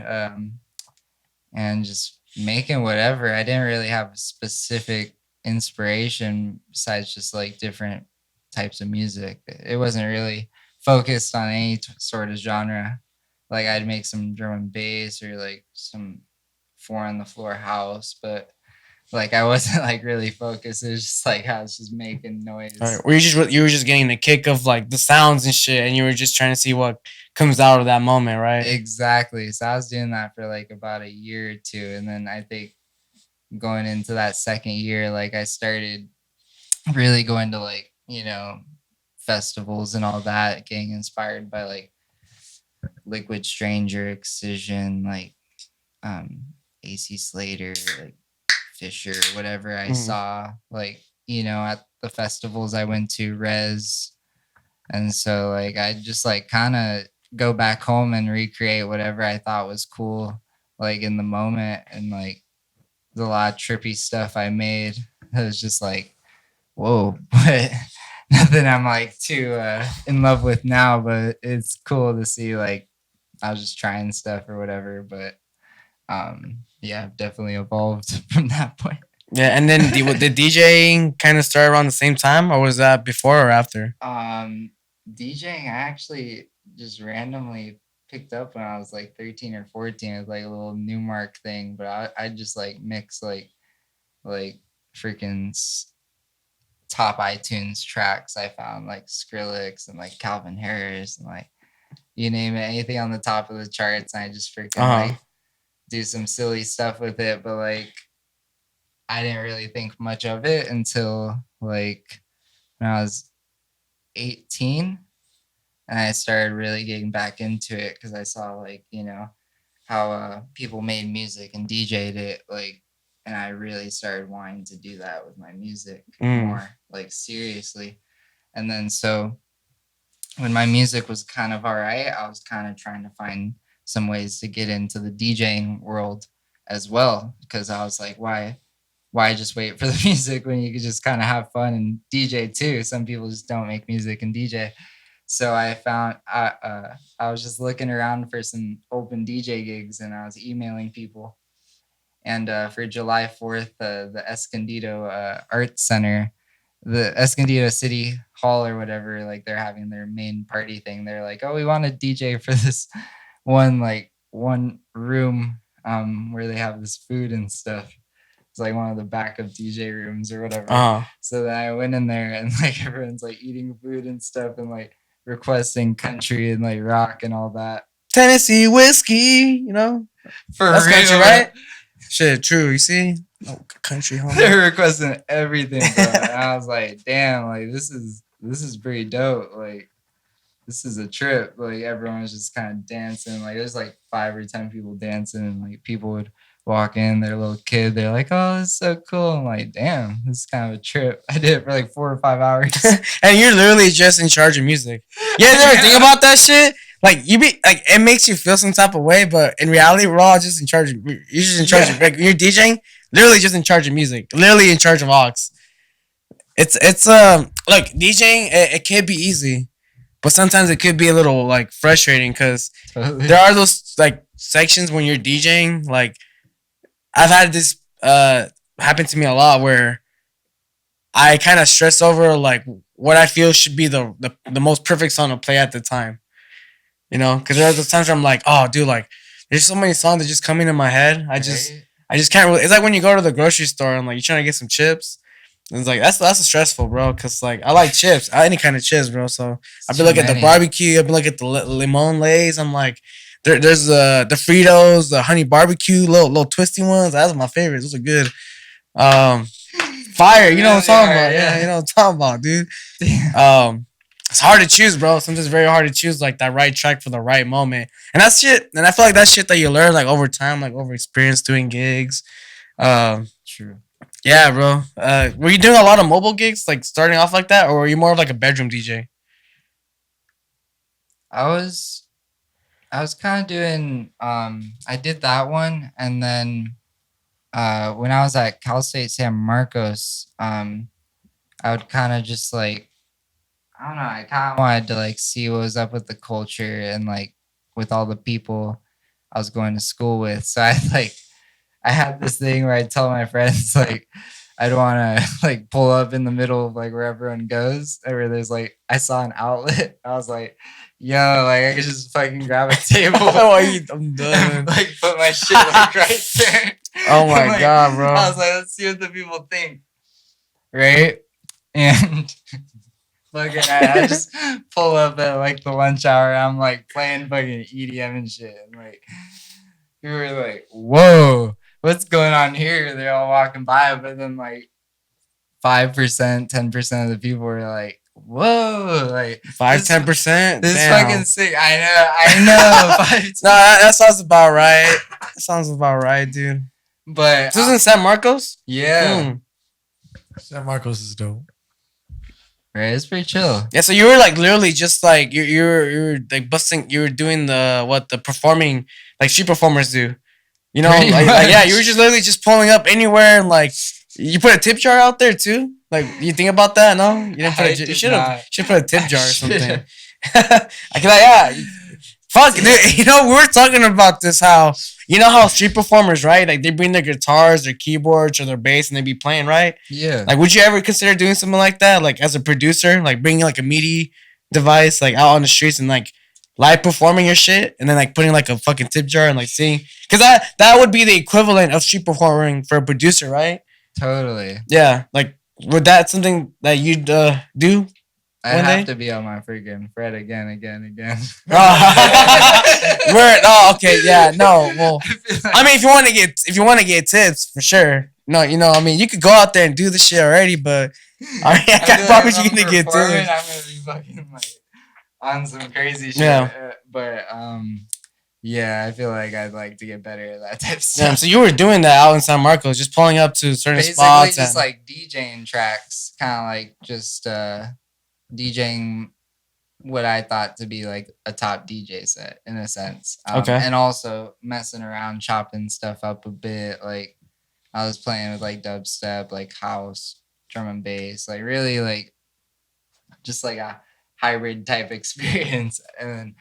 S2: and just making whatever. I didn't really have a specific inspiration besides just like different types of music. It wasn't really focused on any sort of genre. Like I'd make some drum and bass or like some 4 on the floor house, but like I wasn't like really focused. It was just like I was just making noise.
S3: Right. You were just getting the kick of like the sounds and shit, and you were just trying to see what comes out of that moment, right?
S2: Exactly. So I was doing that for like about a year or two, and then I think going into that second year, like I started really going to like festivals and all that, getting inspired by like Liquid Stranger, Excision, like AC Slater, like Fisher, whatever I saw, like at the festivals I went to, Res. And so like I just like kind of go back home and recreate whatever I thought was cool like in the moment. And like there's a lot of trippy stuff I made. It was just like, whoa, but nothing I'm like too in love with now, but it's cool to see like I was just trying stuff or whatever. But yeah, I've definitely evolved from that point.
S3: Yeah, and then the DJing kind of started around the same time, or was that before or after?
S2: DJing, I actually just randomly picked up when I was like 13 or 14. It was like a little Newmark thing, but I just like mix like freaking top iTunes tracks I found, like Skrillex and like Calvin Harris and like you name it, anything on the top of the charts. And I just freaking like do some silly stuff with it, but like I didn't really think much of it until like when I was 18, and I started really getting back into it because I saw like how people made music and DJ'd it, like, and I really started wanting to do that with my music more, like, seriously. And then so when my music was kind of all right, I was kind of trying to find some ways to get into the DJing world as well, because I was like, why just wait for the music when you could just kind of have fun and DJ too? Some people just don't make music and DJ. So I found I was just looking around for some open DJ gigs, and I was emailing people. And for July 4th, the Escondido Arts Center, the Escondido City Hall or whatever, like they're having their main party thing. They're like, oh, we want a DJ for this one room where they have this food and stuff. It's like one of the backup DJ rooms or whatever. So then I went in there, and like everyone's like eating food and stuff, and like requesting country and like rock and all that.
S3: Tennessee whiskey,
S2: For
S3: that's
S2: real,
S3: country, right? Shit, true. You see, country home.
S2: They're requesting everything, bro. And I was like, damn, like this is pretty dope. Like this is a trip. Like everyone was just kind of dancing. Like there's like 5 or 10 people dancing, and like people would walk in, their little kid, they're like, oh, this is so cool. I'm like, damn, this is kind of a trip. I did it for like 4 or 5 hours.
S3: And you're literally just in charge of music. You ever think about that shit? Like you be like, it makes you feel some type of way, but in reality, we're all just in charge of. You're just in charge of. Like, you're DJing, literally just in charge of music, literally in charge of aux. It's look, DJing it can be easy, but sometimes it could be a little like frustrating because there are those like sections when you're DJing. Like I've had this happen to me a lot where I kind of stress over like what I feel should be the most perfect song to play at the time. Because there are those times where I'm like, oh, dude, like, there's so many songs that just come into my head. I just can't really. It's like when you go to the grocery store and like you're trying to get some chips. And it's like that's stressful, bro. Cause like I like chips, any kind of chips, bro. So I've been looking at the barbecue. I've been looking at the limon lays. I'm like, there's the Fritos, the honey barbecue, little twisty ones. That's my favorites. Those are good. Fire, you know what I'm talking about? Yeah, you know what I'm talking about, dude. It's hard to choose, bro. Sometimes it's very hard to choose like that right track for the right moment. And that's shit. And I feel like that's shit that you learn like over time, like over experience doing gigs.
S2: True.
S3: Yeah, bro. Were you doing a lot of mobile gigs, like starting off like that, or were you more of like a bedroom DJ?
S2: I was kind of doing. I did that one, and then when I was at Cal State San Marcos, I would kind of just like. I don't know. I kind of wanted to like see what was up with the culture and like with all the people I was going to school with. So I had this thing where I tell my friends like I'd want to like pull up in the middle of like where everyone goes, or where there's like I saw an outlet. I was like, yo, like I could just fucking grab a table.
S3: I'm done.
S2: And, like put my shit like right there.
S3: Oh my god, bro!
S2: I was like, let's see what the people think, right? And. I just pull up at like the lunch hour. I'm like playing fucking EDM and shit. And like we were like, whoa, what's going on here? They're all walking by, but then like 5%, 10% of the people were like, whoa, like
S3: 5-10%.
S2: This fucking sick. I know. 5,
S3: no, that sounds about right. That sounds about right, dude.
S2: But
S3: this is in San Marcos?
S2: Yeah.
S1: San Marcos is dope.
S2: Right, it's pretty chill.
S3: Yeah, so you were like literally just like you were like busting. You were doing the performing like street performers do. Like yeah, you were just literally just pulling up anywhere and like you put a tip jar out there too. Like you think about that? No, you didn't put. You should have put a tip jar or something. I can yeah. Fuck, dude. We were talking about this. How street performers, right? Like they bring their guitars, their keyboards, or their bass, and they be playing, right?
S2: Yeah.
S3: Like, would you ever consider doing something like that? Like as a producer, like bringing like a MIDI device, like out on the streets and like live performing your shit, and then like putting like a fucking tip jar and like singing, because that would be the equivalent of street performing for a producer, right?
S2: Totally.
S3: Yeah. Like, would that something that you'd do?
S2: I have to be on my freaking Fred again.
S3: Word. Oh, okay. Yeah. No. Well, I mean, if you want to get tips, for sure. No, I mean, you could go out there and do the shit already, but I can't
S2: feel
S3: promise
S2: if
S3: you're
S2: I'm
S3: gonna get to
S2: performing,
S3: it.
S2: I'm gonna be fucking like on some crazy shit.
S3: Yeah.
S2: But yeah, I feel like I'd like to get better at that type of
S3: Yeah,
S2: stuff.
S3: so you were doing that out in San Marcos, just pulling up to certain
S2: Basically,
S3: spots
S2: just
S3: and
S2: like DJing tracks, kind of like just DJing what I thought to be like a top DJ set in a sense.
S3: Okay.
S2: And also messing around, chopping stuff up a bit. Like I was playing with like dubstep, like house, drum and bass, like really like just like a hybrid type experience. And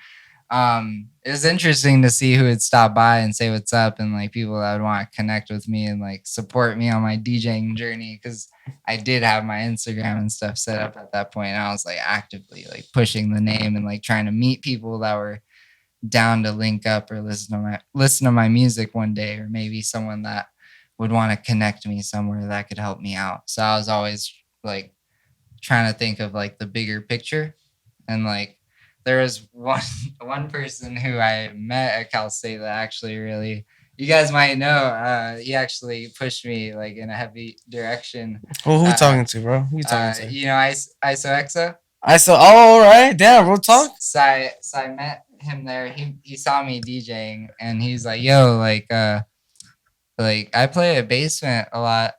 S2: it was interesting to see who would stop by and say what's up, and like people that would want to connect with me and like support me on my DJing journey, because I did have my Instagram and stuff set up at that point, and I was like actively like pushing the name and like trying to meet people that were down to link up or listen to my music one day, or maybe someone that would want to connect me somewhere that could help me out. So I was always like trying to think of like the bigger picture. And like there was one person who I met at Cal State that actually really, you guys might know, he actually pushed me like in a heavy direction.
S3: well, who you talking to, bro? Who you talking to?
S2: You know, ISO.
S3: I saw. Oh, all right. Damn, real talk.
S2: So I met him there. He saw me DJing and he's like, "Yo, like I play at Basement a lot.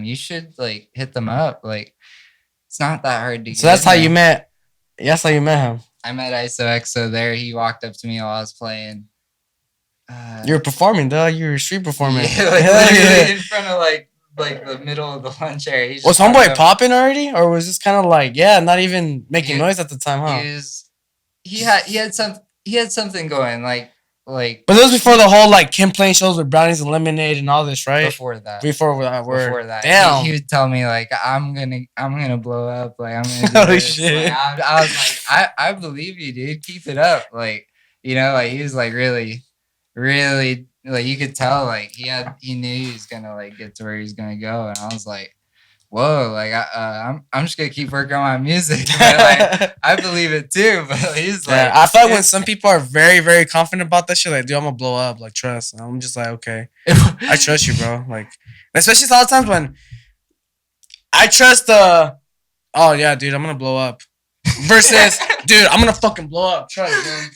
S2: You should like hit them up. Like it's not that hard to get."
S3: So that's
S2: in
S3: how
S2: there."
S3: you met. That's how you met him.
S2: I met ISO there. He walked up to me while I was playing.
S3: You were performing, though. You were street performing.
S2: Yeah, like literally in front of like the middle of the lunch area. He
S3: Was
S2: just walked
S3: homeboy
S2: up.
S3: popping already, or was this kind of like, not even making noise at the time, huh?
S2: He had something going like
S3: But this was before the whole like Kim playing shows with brownies and lemonade and all this, right?
S2: before that.
S3: Before that word.
S2: Before that,
S3: Damn.
S2: he would tell me like I'm gonna blow up, like I'm gonna do
S3: Holy
S2: this.
S3: shit.
S2: Like, I was like, I believe you, dude. Keep it up, like like he was like really, really like you could tell like he knew he was gonna like get to where he was gonna go, and I was like, whoa, like I'm just gonna keep working on my music. But, like, I believe it too, but he's like,
S3: I feel like when some people are very, very confident about that shit, like, dude, I'm gonna blow up, like, trust. And I'm just like, okay, I trust you, bro. Like, especially a lot of times when I trust oh yeah, dude, I'm gonna blow up, versus, dude, I'm gonna fucking blow up. Trust, dude.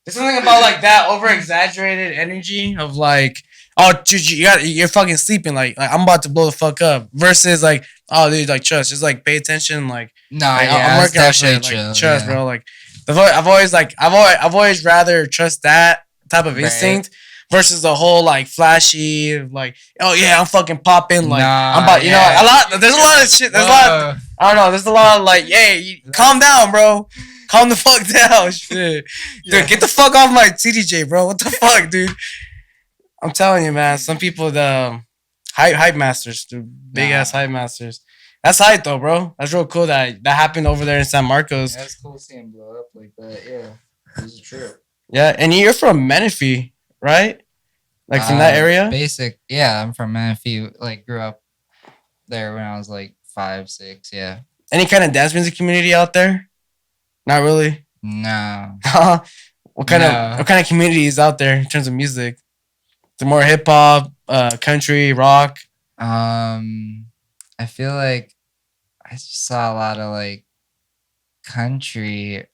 S3: There's something about like that over exaggerated energy of like, oh, dude, you're fucking sleeping. Like I'm about to blow the fuck up. Versus like, oh, dude, like trust, just like pay attention. Like,
S2: no,
S3: like,
S2: yeah,
S3: I'm working on shit.
S2: chill,
S3: Like, trust,
S2: yeah.
S3: bro. Like, I've always rather trust that type of instinct versus the whole like flashy, like, oh yeah, I'm fucking popping. Like, I'm about,
S2: yeah.
S3: a lot. There's a lot of shit. There's a lot. I don't know. There's a lot of like, hey, calm down, bro. Calm the fuck down, shit. Dude, get the fuck off my TDJ, bro. What the fuck, dude? I'm telling you, man. Some people, the hype masters, the big ass hype masters. That's hype though, bro. That's real cool that happened over there in San Marcos.
S2: Yeah, that's cool seeing him blow up like that. Yeah, it was a trip.
S3: Yeah, and you're from Menifee, right? Like from that area?
S2: Yeah, I'm from Menifee. Like grew up there when I was like 5, 6. Yeah.
S3: Any kind of dance music community out there? Not really.
S2: No.
S3: What kind of community is out there in terms of music? Is it more hip hop, country, rock?
S2: I feel like I just saw a lot of like country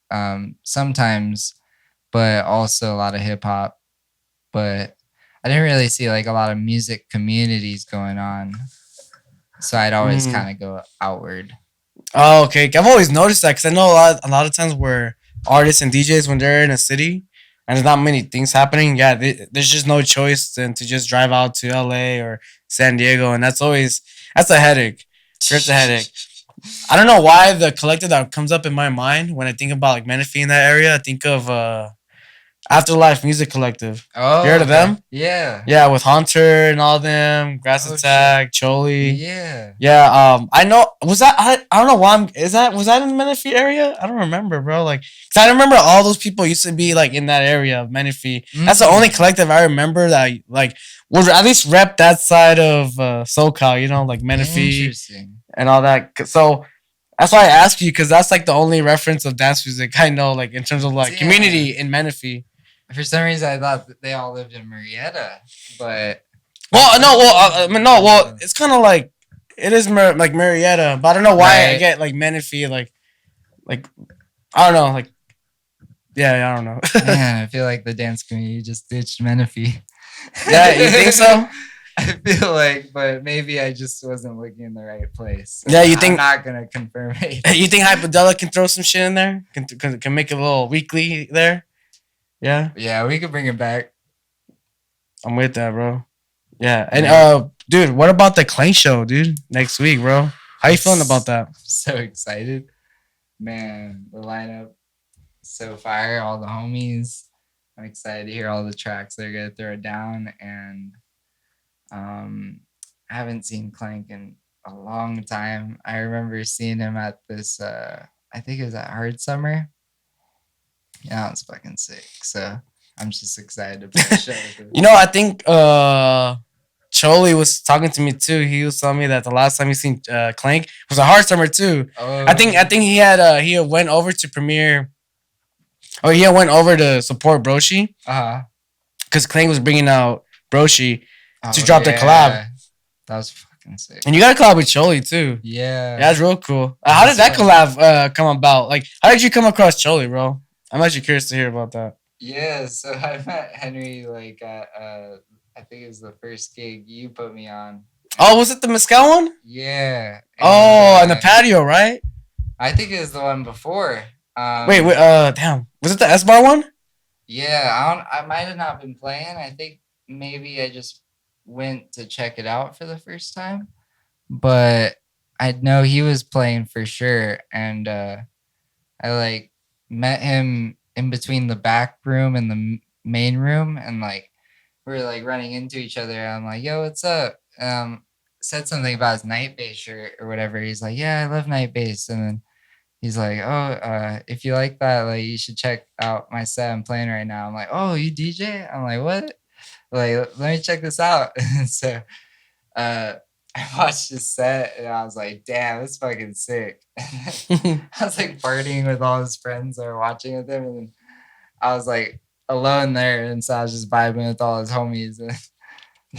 S2: sometimes, but also a lot of hip hop. But I didn't really see like a lot of music communities going on. So I'd always kind of go outward.
S3: Oh, okay. I've always noticed that because I know a lot of times where artists and DJs, when they're in a city and there's not many things happening, there's just no choice than to just drive out to LA or San Diego, and that's a headache. It's a headache. I don't know why the collective that comes up in my mind when I think about like Menifee in that area, I think of Afterlife Music Collective.
S2: Oh,
S3: you heard of them?
S2: Yeah.
S3: Yeah, with Hunter and all them, Grass Attack, Choli.
S2: Yeah.
S3: Yeah, I know. Was that I don't know why was that in the Menifee area? I don't remember, bro. Like, cause I remember all those people used to be like in that area of Menifee. That's the only collective I remember that like would at least rep that side of SoCal. Like Menifee and all that. So that's why I ask you, because that's like the only reference of dance music I know, like in terms of like community in Menifee.
S2: For some reason, I thought that they all lived in Marietta, but
S3: Well, no, no, well, it's kind of like it is like Marietta, but I don't know why I
S2: Right.
S3: get like Menifee, like I don't know, like yeah, I don't know.
S2: Man, I feel like the dance community just ditched Menifee.
S3: Yeah, you think so?
S2: I feel like, but maybe I just wasn't looking in the right place. So
S3: Yeah, you
S2: I'm
S3: think
S2: not gonna confirm it.
S3: you think Hypedelic can throw some shit in there? Can make a little weekly there? Yeah,
S2: Yeah, we could bring it back.
S3: I'm with that, bro. Yeah, and
S2: Yeah.
S3: dude, what about the Clank show, dude? Next week, bro. How you feeling about that?
S2: So excited, man! The lineup so fire. All the homies. I'm excited to hear all the tracks they're gonna throw down, and I haven't seen Clank in a long time. I remember seeing him at this. I think it was at Hard Summer. Yeah, it's fucking sick. So I'm just excited to play a show with him.
S3: You know, I think Choli was talking to me too. He was telling me that the last time he seen Clank was a Hard Summer too. I think he had went over to premiere. Oh, he had went over to support Broshi
S2: Uh
S3: because Clank was bringing out Broshi
S2: huh.
S3: to drop the collab,
S2: That was fucking sick.
S3: and you got a collab with Choli too.
S2: Yeah.
S3: Yeah, that's real cool. How did that collab come about? Like, how did you come across Choli, bro? I'm actually curious to hear about that.
S2: Yeah, so I met Henry like at I think it was the first gig you put me on.
S3: Oh, was it the Mezcal one?
S2: Yeah.
S3: Oh, in the patio, right?
S2: I think it was the one before.
S3: Wait, damn. Was it the S Bar one?
S2: Yeah, I might have not been playing. I think maybe I just went to check it out for the first time. But I know he was playing for sure, and I like met him in between the back room and the main room, and like we were like running into each other. I'm like, "Yo, what's up?" Said something about his night bass shirt or whatever. He's like, "Yeah, I love night bass," and then he's like, "Oh, if you like that, like you should check out my set I'm playing right now." I'm like, "Oh, you DJ?" I'm like, "What?" Like, let me check this out. So uh I watched his set and I was like, damn, it's fucking sick. I was like partying with all his friends that were watching with him, and then I was like alone there, and so I was just vibing with all his homies, and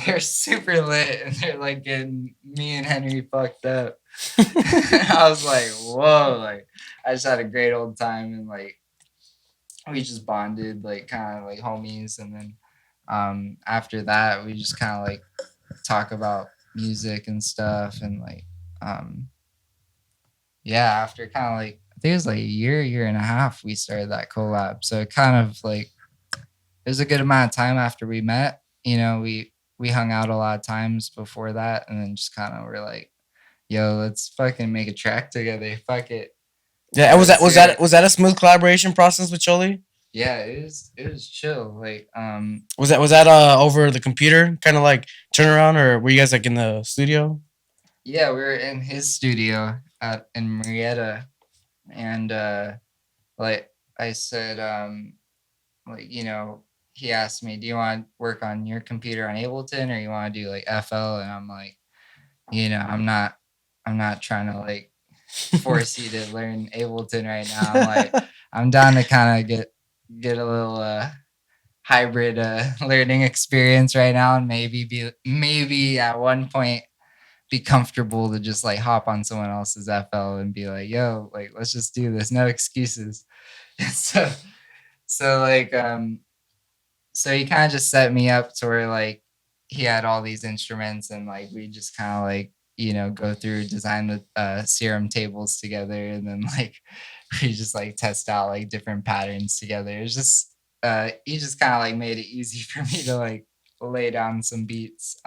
S2: they're super lit, and they're like getting me and Henry fucked up. I was like, whoa, like I just had a great old time, and like we just bonded like kind of like homies, and then after that we just kind of like talk about music and stuff, and like um yeah, after kind of like I think it was like a year and a half we started that collab, so it kind of like it was a good amount of time after we met. We hung out a lot of times before that, and then just kind of were like, yo, let's fucking make a track together, fuck it.
S3: Yeah, was that a smooth collaboration process with Choli?
S2: Yeah, it was chill. Like
S3: Was that over the computer, kind of like turnaround, or were you guys like in the studio?
S2: yeah, we were in his studio in Marietta, and like I said, like he asked me, do you want to work on your computer on Ableton, or you want to do like FL? And I'm like, I'm not trying to like force you to learn Ableton right now. I'm like, I'm down to kind of get a little hybrid learning experience right now, and maybe at one point be comfortable to just like hop on someone else's FL and be like, yo, like let's just do this, no excuses. so so like so he kind of just set me up to where like he had all these instruments, and like we just kind of like go through design the serum tables together, and then like we just like test out like different patterns together. It's just he just kind of like made it easy for me to like lay down some beats.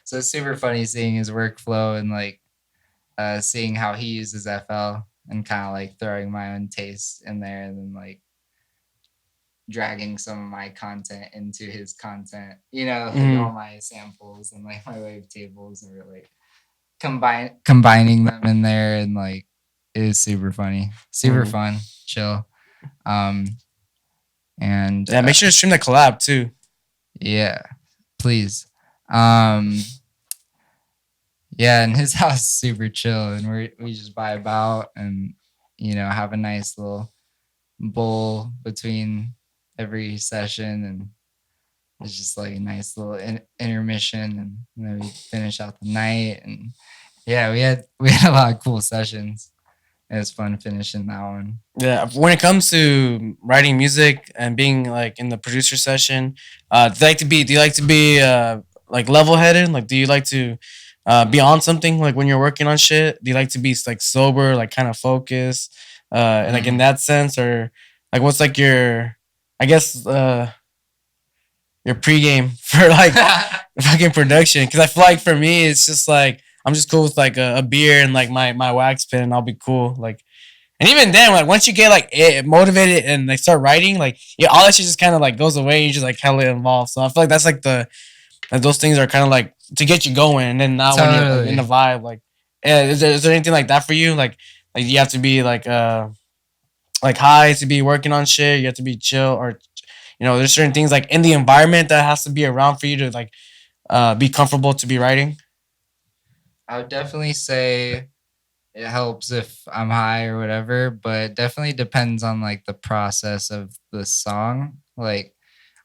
S2: So it's super funny seeing his workflow, and like seeing how he uses FL, and kind of like throwing my own taste in there, and then like dragging some of my content into his content, like all my samples and like my wave tables, and we're like combining them in there, and like it is super funny, super fun, chill. And
S3: Yeah, make sure to stream the collab too.
S2: yeah, please. Yeah, and his house is super chill, and we just vibe out, and have a nice little bowl between every session, and it's just like a nice little intermission, and then we finish out the night. And yeah, we had a lot of cool sessions. It was fun finishing that one.
S3: Yeah, when it comes to writing music and being like in the producer session, do you like to be like level headed? Like, do you like to be on something like when you're working on shit? Do you like to be like sober, like kind of focused, and like in that sense, or like what's like your, I guess your pregame for like fucking production? Because I feel like for me, it's just like I'm just cool with like a beer and like my wax pen, and I'll be cool. Like, and even then, like once you get like motivated and like start writing, like yeah, all that shit just kind of like goes away. And you just like hella involved. So I feel like that's like like those things are kind of like to get you going. And then now when you're like, in the vibe, like, yeah, is there anything like that for you? Like you have to be like high to be working on shit. You have to be chill, or there's certain things like in the environment that has to be around for you to like be comfortable to be writing.
S2: I would definitely say it helps if I'm high or whatever, but it definitely depends on like the process of the song. Like,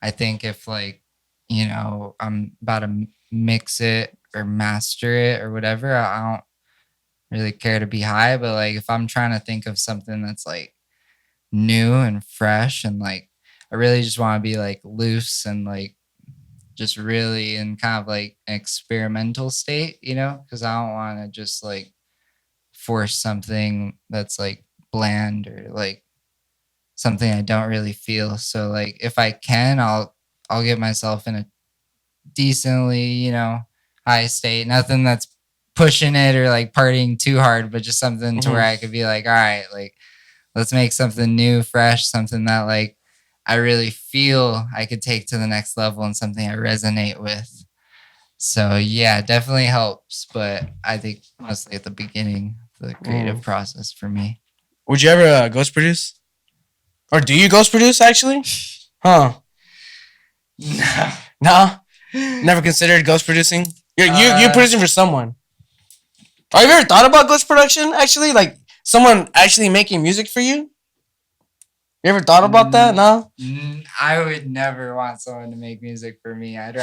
S2: I think if like, I'm about to mix it or master it or whatever, I don't really care to be high. But like, if I'm trying to think of something that's like new and fresh, and like, I really just want to be like loose and like just really in kind of like an experimental state, because I don't want to just like force something that's like bland or like something I don't really feel. So like if I can, I'll get myself in a decently, high state. Nothing that's pushing it or like partying too hard, but just something to where I could be like, all right, like let's make something new, fresh, something that like I really feel I could take to the next level and something I resonate with. So yeah, it definitely helps, but I think mostly at the beginning, the creative process for me.
S3: Would you ever ghost produce, or do you ghost produce actually? Huh?
S2: No.
S3: No, never considered ghost producing. You producing for someone. Have you ever thought about ghost production? Actually, like someone actually making music for you. You ever thought about that? No.
S2: I would never want someone to make music for me. I'd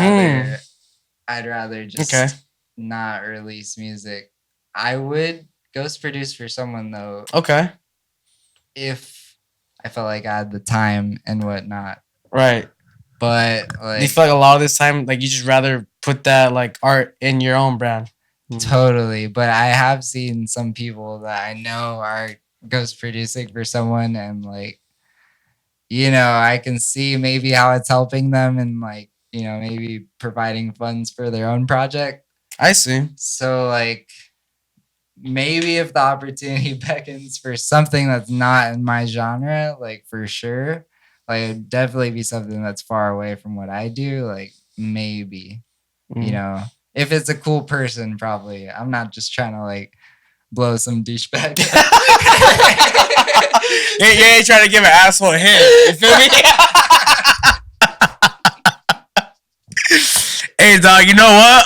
S2: rather just not release music. I would ghost produce for someone though.
S3: Okay.
S2: If I felt like I had the time and whatnot.
S3: Right.
S2: But like,
S3: do you feel like a lot of this time, like you just rather put that like art in your own brand?
S2: Totally. But I have seen some people that I know are ghost producing for someone, and like, I can see maybe how it's helping them, and like, maybe providing funds for their own project.
S3: I see.
S2: So like, maybe if the opportunity beckons for something that's not in my genre, like for sure, like it'd definitely be something that's far away from what I do. Like maybe, if it's a cool person, probably. I'm not just trying to like blow some douchebag.
S3: You ain't trying to give an asshole a hint. You feel me? Hey, dog, you know what?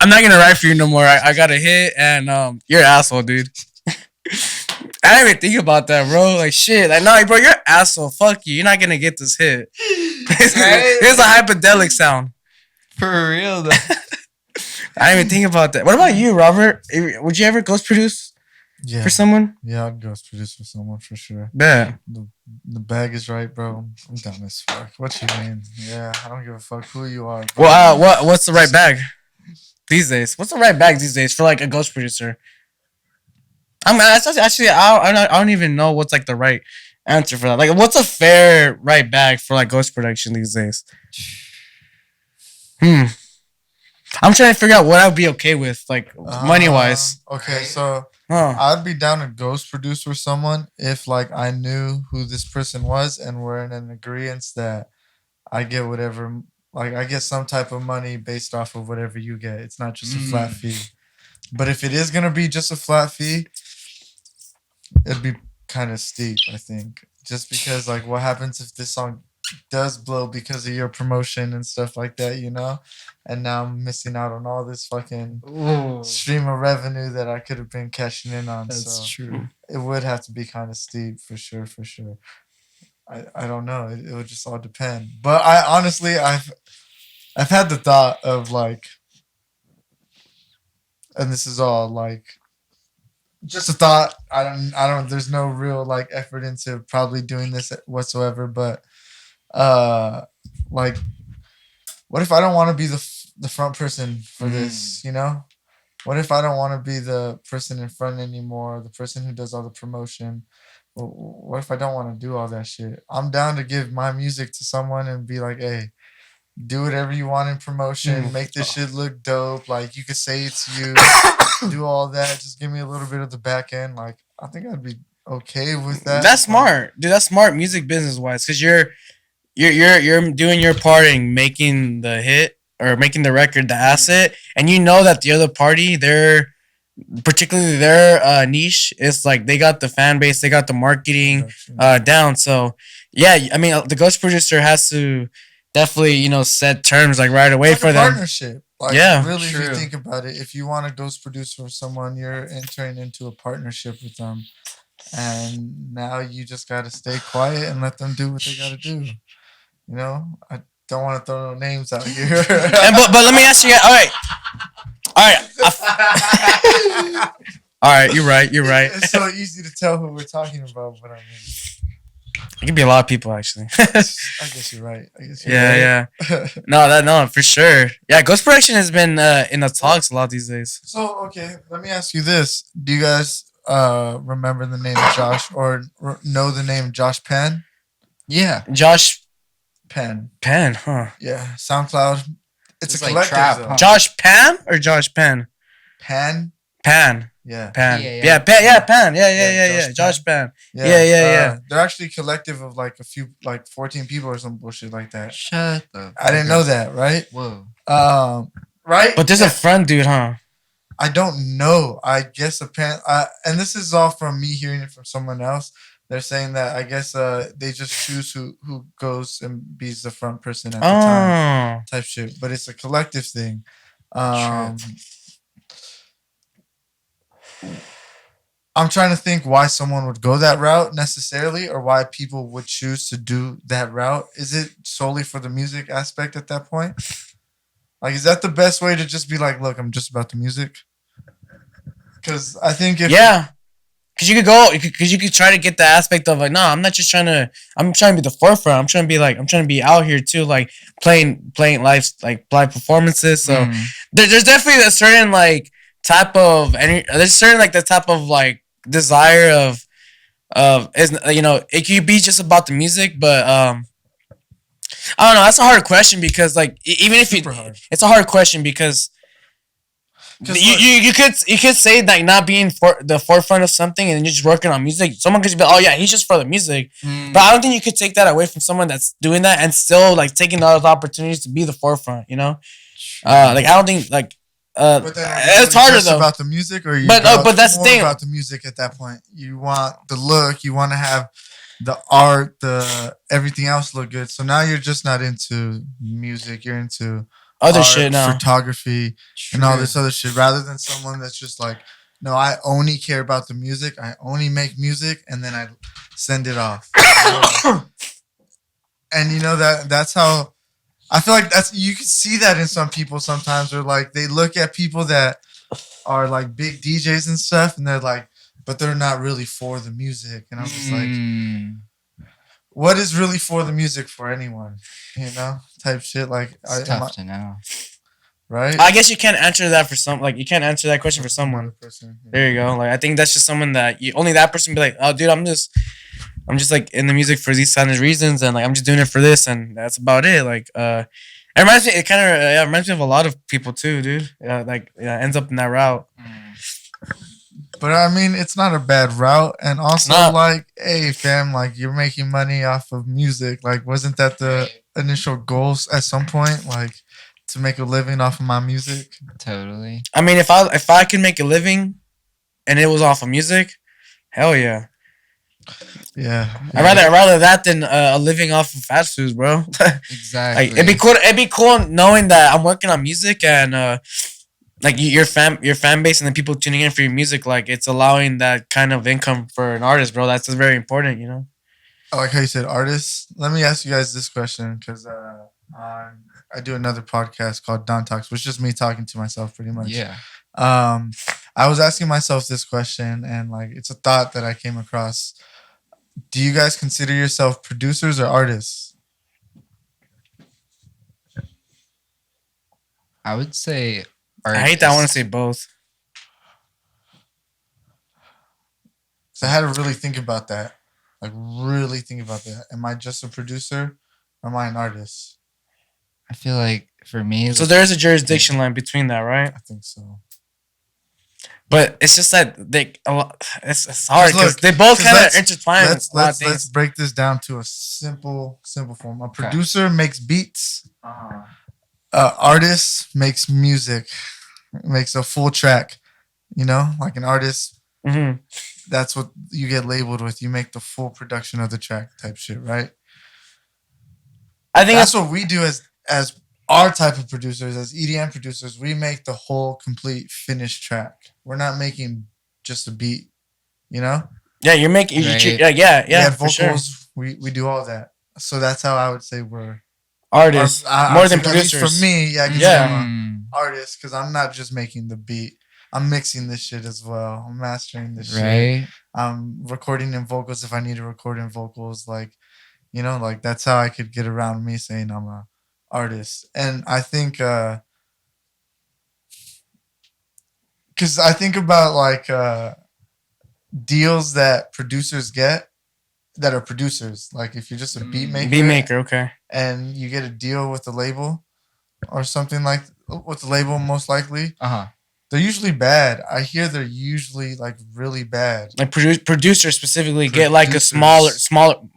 S3: I'm not going to write for you no more. I got a hit, and you're an asshole, dude. I didn't even think about that, bro. Like, shit. Like, no, bro, you're an asshole. Fuck you. You're not going to get this hit. Right? Here's a hypedelic sound.
S2: For real, though.
S3: I didn't even think about that. What about you, Robert? Would you ever ghost produce for someone?
S1: Yeah, I'd ghost produce for someone for sure.
S3: Yeah.
S1: The bag is right, bro. I'm down as fuck. What you mean? Yeah, I don't give a fuck who you are. Bro.
S3: Well, what's the right bag these days? What's the right bag these days for like a ghost producer? Actually, I don't even know what's like the right answer for that. Like, what's a fair right bag for like ghost production these days? I'm trying to figure out what I'd be okay with, like money wise.
S1: Okay, so I'd be down to ghost produce for someone if like I knew who this person was and we're in an agreement that I get whatever, like I get some type of money based off of whatever you get. It's not just a flat fee. But if it is gonna be just a flat fee, it'd be kind of steep, I think. Just because like what happens if this song does blow because of your promotion and stuff like that, and now I'm missing out on all this fucking stream of revenue that I could have been cashing in on.
S2: That's true.
S1: It would have to be kind of steep for sure. I don't know. It would just all depend. But I honestly, I've had the thought of like, and this is all like just a thought. I don't. There's no real like effort into probably doing this whatsoever. But uh, like, what if I don't want to be the front person for this? You know, what if I don't want to be the person in front anymore? The person who does all the promotion. What if I don't want to do all that shit? I'm down to give my music to someone and be like, hey, do whatever you want in promotion, make this shit look dope. Like you could say it's you, do all that. Just give me a little bit of the back end. Like I think I'd be okay with that.
S3: That's smart, dude. That's smart music business wise, because you're doing your part in making the hit or making the record the asset, and you know that the other party, particularly their niche is like they got the fan base, they got the marketing down. So yeah, I mean the ghost producer has to definitely set terms like right away
S1: like
S3: for
S1: a
S3: them.
S1: partnership. Like
S3: Yeah,
S1: really, if
S2: true.
S1: you think about it, if you want a ghost producer for someone, you're entering into a partnership with them, and now you just gotta stay quiet and let them do what they gotta do. You know, I don't want to throw no names out here.
S3: And, but let me ask you. All right. All right. You're right.
S1: It's so easy to tell who we're talking about, but I mean,
S3: It could be a lot of people actually.
S1: I guess you're right.
S3: Yeah. No, for sure. Yeah, ghost production has been in the talks a lot these days.
S1: So okay, let me ask you this: do you guys remember the name Josh or know the name Josh Penn?
S2: Yeah.
S3: Josh
S1: Penn.
S3: Penn, huh?
S1: Yeah, SoundCloud. It's
S2: It's
S1: a
S2: like
S1: collective
S2: trap,
S1: though.
S2: huh?
S3: Josh Pan or Josh Penn?
S1: Penn.
S3: Pan.
S1: Yeah.
S3: Pan.
S2: Yeah,
S3: Yeah, Pan. Yeah, Pan. Yeah.
S1: Yeah,
S3: Josh Pan.
S1: Yeah.
S3: Yeah.
S1: They're actually a collective of like a few, like 14 people or some bullshit like that.
S2: Shut the.
S1: I didn't know that, right?
S2: Whoa.
S1: Right.
S3: But there's a front dude, huh?
S1: I don't know. I guess and this is all from me hearing it from someone else. They're saying that I guess they just choose who goes and be the front person at the time, type shit. But it's a collective thing. I'm trying to think why someone would go that route necessarily, or why people would choose to do that route. Is it solely for the music aspect at that point? Like, is that the best way to just be like, look, I'm just about the music? Because I think if
S3: because you could try to get the aspect of like, no, I'm trying to be the forefront. I'm trying to be out here too, like playing live performances. So there's definitely a certain like type of there's certain like the type of like desire of is it could be just about the music, but I don't know. That's a hard question because like even if it's a hard question because you could say like not being for the forefront of something and you're just working on music. Someone could just be, oh yeah, he's just for the music, but I don't think you could take that away from someone that's doing that and still like taking those opportunities to be the forefront. Like I don't think like.
S1: But then
S3: it's harder though.
S1: About the music, or
S3: but that's the thing
S1: about the music at that point. You want the look, you want to have the art, the everything else look good. So now you're just not into music; you're into
S3: other
S1: art,
S3: shit now,
S1: photography, and all this other shit. Rather than someone that's just like, no, I only care about the music. I only make music, and then I send it off. And that's how. I feel like you can see that in some people sometimes, where like they look at people that are like big DJs and stuff, and they're like, but they're not really for the music. And I'm just like, what is really for the music for anyone? Type shit. Like,
S2: it's tough to know,
S1: right?
S3: I guess you can't answer that for some. Like, you can't answer that question for someone. There you go. Like, I think that's just someone that only that person be like, oh, dude, I'm just like in the music for these kind of reasons, and like I'm just doing it for this, and that's about it. Like, it reminds me. It kind of reminds me of a lot of people too, dude. Ends up in that route.
S1: But I mean, it's not a bad route, and also like, hey, fam, like you're making money off of music. Like, wasn't that the initial goals at some point? Like, to make a living off of my music.
S2: Totally.
S3: I mean, if I could make a living, and it was off of music, hell yeah.
S1: Yeah.
S3: I'd rather that than a living off of fast foods, bro.
S2: Exactly.
S3: Like, it'd be cool knowing that I'm working on music and like your fan base and the people tuning in for your music, like it's allowing that kind of income for an artist, bro. That's very important,
S1: I like how you said artists. Let me ask you guys this question, because I do another podcast called Don Talks, which is just me talking to myself pretty much.
S2: Yeah.
S1: I was asking myself this question, and like it's a thought that I came across. Do you guys consider yourself producers or artists?
S2: I would say
S3: I hate that. I want to
S2: artist.
S3: say both.
S1: So I had to really think about that. Like really think about that. Am I just a producer or am I an artist?
S2: I feel like for me,
S3: So there is a jurisdiction line between that, right?
S1: I think so.
S3: But it's just that it's hard because
S1: look,
S3: they both
S1: 'cause
S3: kind of
S1: let's-
S3: intertwine.
S1: Let's break this down to a simple form. A producer makes beats. Artist makes music, makes a full track. You know, like an artist.
S3: Mm-hmm.
S1: That's what you get labeled with. You make the full production of the track type shit, right?
S3: I think
S1: That's what we do as our type of producers, as EDM producers. We make the whole complete finished track. We're not making just a beat, you know?
S3: yeah, you're making
S2: Right.
S3: yeah
S1: We have
S3: for sure.
S1: vocals. We do all that. So that's how I would say we're
S3: Artists
S1: I
S3: more
S1: would
S3: than
S1: say, at least
S3: producers.
S1: for me, yeah, 'cause
S3: Yeah.
S1: I'm an artist because I'm not just making the beat. I'm mixing this shit as well. I'm mastering this shit.
S2: right.
S1: I'm recording in vocals if I need to record in vocals. Like, you know, like that's how I could get around me saying I'm a artist. And I think because I think about like deals that producers get that are producers. Like if you're just a beat maker,
S3: Beat maker, okay.
S1: and you get a deal with the label or something like with the label, most likely they're usually bad. I hear they're usually like really bad.
S3: Like producers specifically get like a smaller,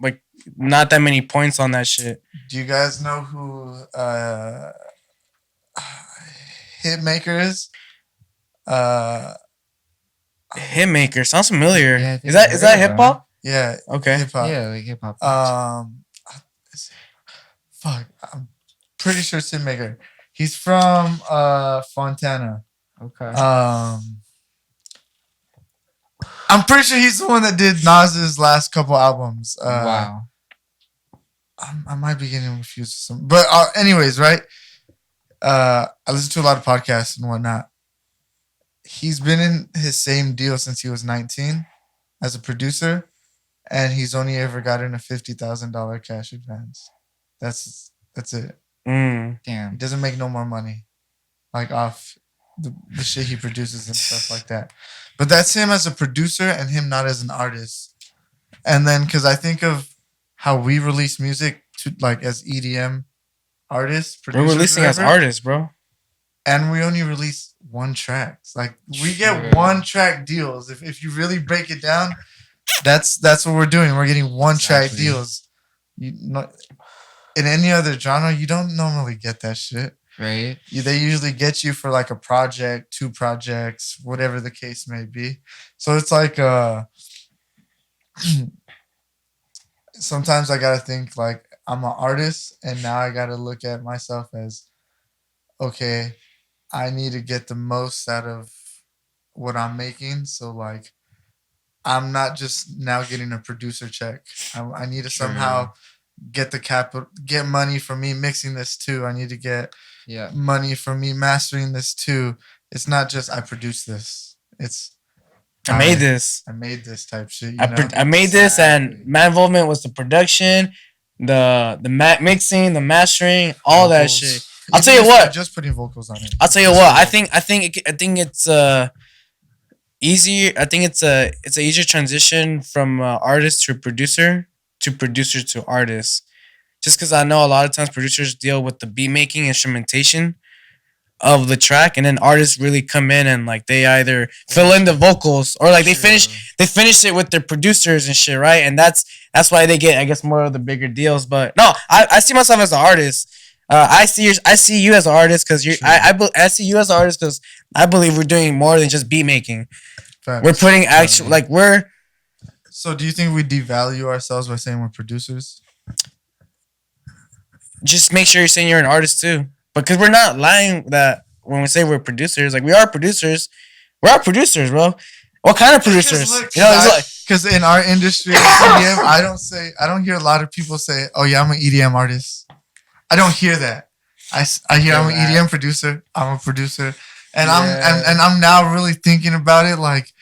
S3: like not that many points on that shit.
S1: Do you guys know who Hitmaker is?
S3: Hitmaker sounds familiar.
S2: Yeah, I think
S3: is that
S2: I
S3: is that
S2: heard of
S3: hip hop?
S1: Yeah,
S3: Okay.
S1: hip hop.
S2: Yeah, like hip hop.
S1: Fuck, I'm pretty sure it's Hitmaker. He's from Fontana.
S2: Okay.
S1: I'm pretty sure he's the one that did Nas's last couple albums.
S2: Wow.
S1: I might be getting confused with some, but anyways, right? I listen to a lot of podcasts and whatnot. He's been in his same deal since he was 19 as a producer, and he's only ever gotten a $50,000 cash advance. That's it.
S3: Mm.
S1: He
S2: Damn.
S1: doesn't make no more money, like off the shit he produces and stuff like that. But that's him as a producer and him not as an artist. And then because I think of how we release music to like as EDM artists,
S3: We're
S1: producers,
S3: releasing as
S1: whatever,
S3: artists, bro.
S1: and we only release one track. Like we get
S2: True.
S1: one track deals. If you really break it down, that's what we're doing. We're getting one track
S2: Exactly.
S1: deals. You not in any other genre, you don't normally get that shit.
S2: Right.
S1: They usually get you for like a project, 2 projects, whatever the case may be. So it's like sometimes I gotta think like I'm an artist, and now I gotta look at myself as okay, I need to get the most out of what I'm making. So like I'm not just now getting a producer check. I need to somehow get the capital, get money from me mixing this too. I need to get
S2: Yeah.
S1: money from me mastering this too. It's not just I produced this. It's
S3: I made this.
S1: I made this type shit. You
S3: I,
S1: know?
S3: I made this, and
S2: Exactly.
S3: my involvement was the production, the mixing, the mastering, all that
S1: Vocals.
S3: shit. I'll
S1: Even
S3: tell you
S1: if
S3: what.
S1: you're just putting vocals on it.
S3: I'll tell you
S1: Just
S3: what.
S1: the
S3: I
S1: vocals.
S3: think it's easier. I think it's a easier transition from artist to producer to artist. Just because I know a lot of times producers deal with the beat making, instrumentation of the track, and then artists really come in and like they either fill in the vocals or like they finish it with their producers and shit, right? And that's why they get, I guess, more of the bigger deals. But no, I see myself as an artist. I see you as an artist because you're. I see you as an artist because I believe we're doing more than just beat making.
S1: Facts.
S3: We're putting actual like we're.
S1: So do you think we devalue ourselves by saying we're producers?
S3: Just make sure you're saying you're an artist too, because we're not lying that when we say we're producers. Like we are producers. We are producers, bro. What kind of producers?
S1: Look,
S3: You know, it's like
S1: because in our industry, EDM, I don't hear a lot of people say, "Oh yeah, I'm an EDM artist." I don't hear that. I hear
S2: The
S1: I'm an
S2: rap.
S1: EDM producer. I'm a producer, and
S2: Yeah.
S1: and I'm now really thinking about it. Like,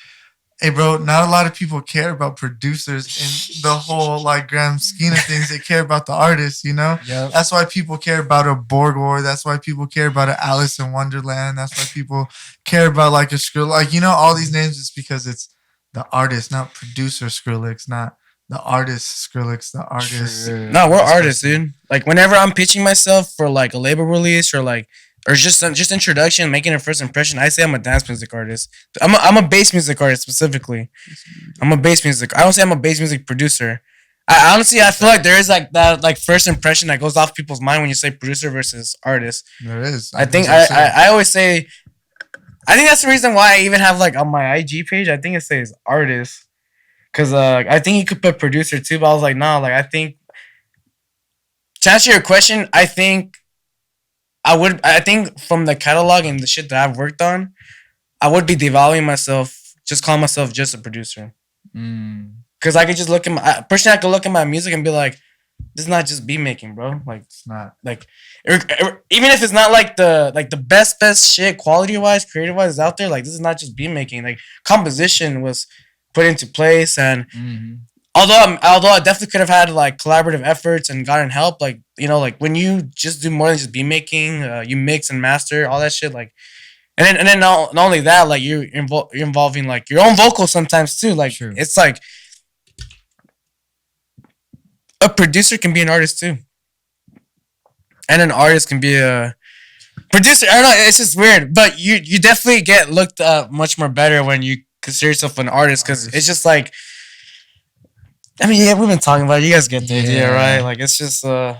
S1: hey, bro, not a lot of people care about producers in the whole like grand scheme of things. They care about the artist, you know.
S2: Yep.
S1: That's why people care about a Borgor. That's why people care about an Alice in Wonderland. That's why people care about like a Skrill. Like, you know, all these names is because it's the artist, not producer Skrillex, not the artist Skrillex, the artist.
S2: True.
S3: No, we're
S1: This
S3: artists,
S1: person.
S3: dude. Like whenever I'm pitching myself for like a label release or just introduction, making a first impression, I say I'm a dance music artist. I'm a bass music artist specifically. I'm a bass music. I don't say I'm a bass music producer. I honestly I feel like there is like that like first impression that goes off people's mind when you say producer versus artist.
S1: There is.
S3: I think
S1: That's what I'm saying.
S3: I always say I think that's the reason why I even have like on my IG page I think it says artist. Cause I think you could put producer too, but I was like, no, like I think to answer your question, I think I think from the catalog and the shit that I've worked on, I would be devaluing myself, just call myself just a producer.
S2: Mm.
S3: Cause I could just look at my personally I could look at my music and be like, this is not just beat making, bro. Like
S1: It's not.
S3: like even if it's not like the best shit quality wise, creative wise is out there, like this is not just beat making. Like composition was put into place and
S2: Mhm.
S3: although I definitely could have had like collaborative efforts and gotten help, like you know, like when you just do more than just beat making, you mix and master all that shit, like, and then not only that, like you're involving like your own vocals sometimes too. Like
S2: True.
S3: it's like a producer can be an artist too, and an artist can be a producer. I don't know. It's just weird, but you definitely get looked up much more better when you consider yourself an artist because
S1: Artist.
S3: it's just like. I mean, yeah, we've been talking about it. You guys get the idea,
S2: Yeah.
S3: right? Like, it's just I'm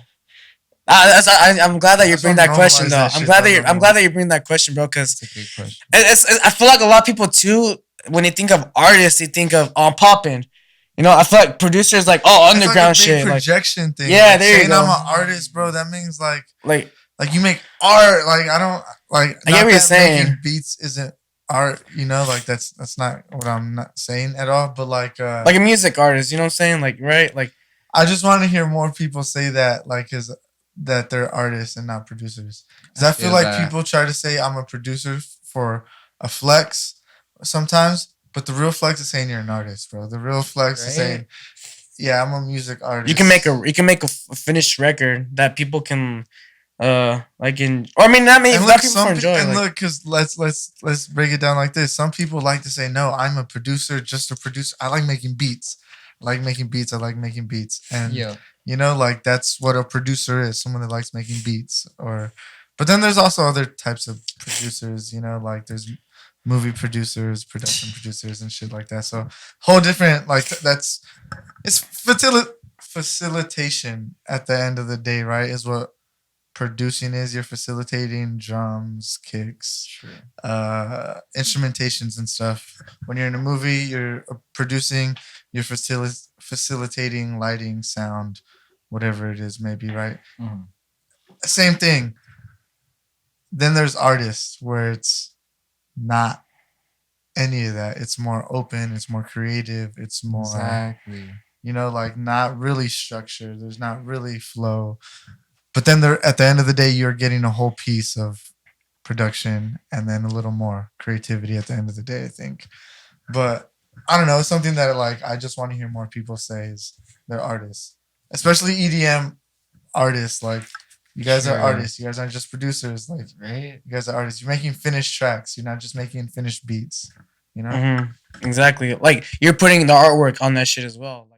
S3: glad that you
S1: That's
S3: bring
S1: what
S3: that question
S1: normalize
S3: though.
S1: that
S3: I'm
S1: shit,
S3: glad
S1: though,
S3: that I'm glad that you bring that question, bro. Because
S2: That's a good question.
S3: I feel like a lot of people too, when they think of artists, they think of popping. You know, I feel like producers like
S1: It's
S3: underground
S1: like a big
S3: shit, like
S1: projection thing.
S3: Yeah,
S1: like,
S3: there you
S1: saying
S3: go.
S1: I'm an artist, bro. That means like
S3: like
S1: you make art. Like I don't like.
S3: I get what you're
S1: that
S3: saying.
S1: Making beats isn't art. You know, like that's not what I'm not saying at all. But like
S3: a music artist. You know what I'm saying? Like right, like
S1: I just want to hear more people say that, like, is that they're artists and not producers. Because I feel
S2: feel
S1: like
S2: that.
S1: people try to say I'm a producer for a flex sometimes, but the real flex is saying you're an artist, bro. The real flex is
S2: Right.
S1: saying, yeah, I'm a music artist.
S3: you can make a finished record that people can like in or I mean not many
S1: and
S3: not
S1: look,
S3: people enjoy.
S1: and
S3: Like,
S1: look, because let's break it down like this. Some people like to say, no, I'm a producer, just a producer. I like making beats. I like making beats. I like making beats, and
S2: Yeah.
S1: you know, like that's what a producer is. Someone that likes making beats. But then there's also other types of producers. You know, like there's movie producers, production producers, and shit like that. So whole different like it's facilitation at the end of the day, right? Is what producing is. You're facilitating drums, kicks, instrumentations and stuff. When you're in a movie, you're producing, you're facilitating lighting, sound, whatever it is, maybe, right?
S2: Mhm.
S1: Same thing. Then there's artists where it's not any of that. It's more open, it's more creative, it's more
S2: Exactly.
S1: you know, like not really structured. There's not really flow. But then there, at the end of the day, you're getting a whole piece of production and then a little more creativity at the end of the day, I think. But I don't know, it's something that like I just want to hear more people say is they're artists. Especially EDM artists. Like you guys are
S2: Sure.
S1: artists. You guys aren't just producers. Like
S2: Right.
S1: you guys are artists. You're making finished tracks. You're not just making finished beats. You know?
S3: exactly. Like you're putting the artwork on that shit as well.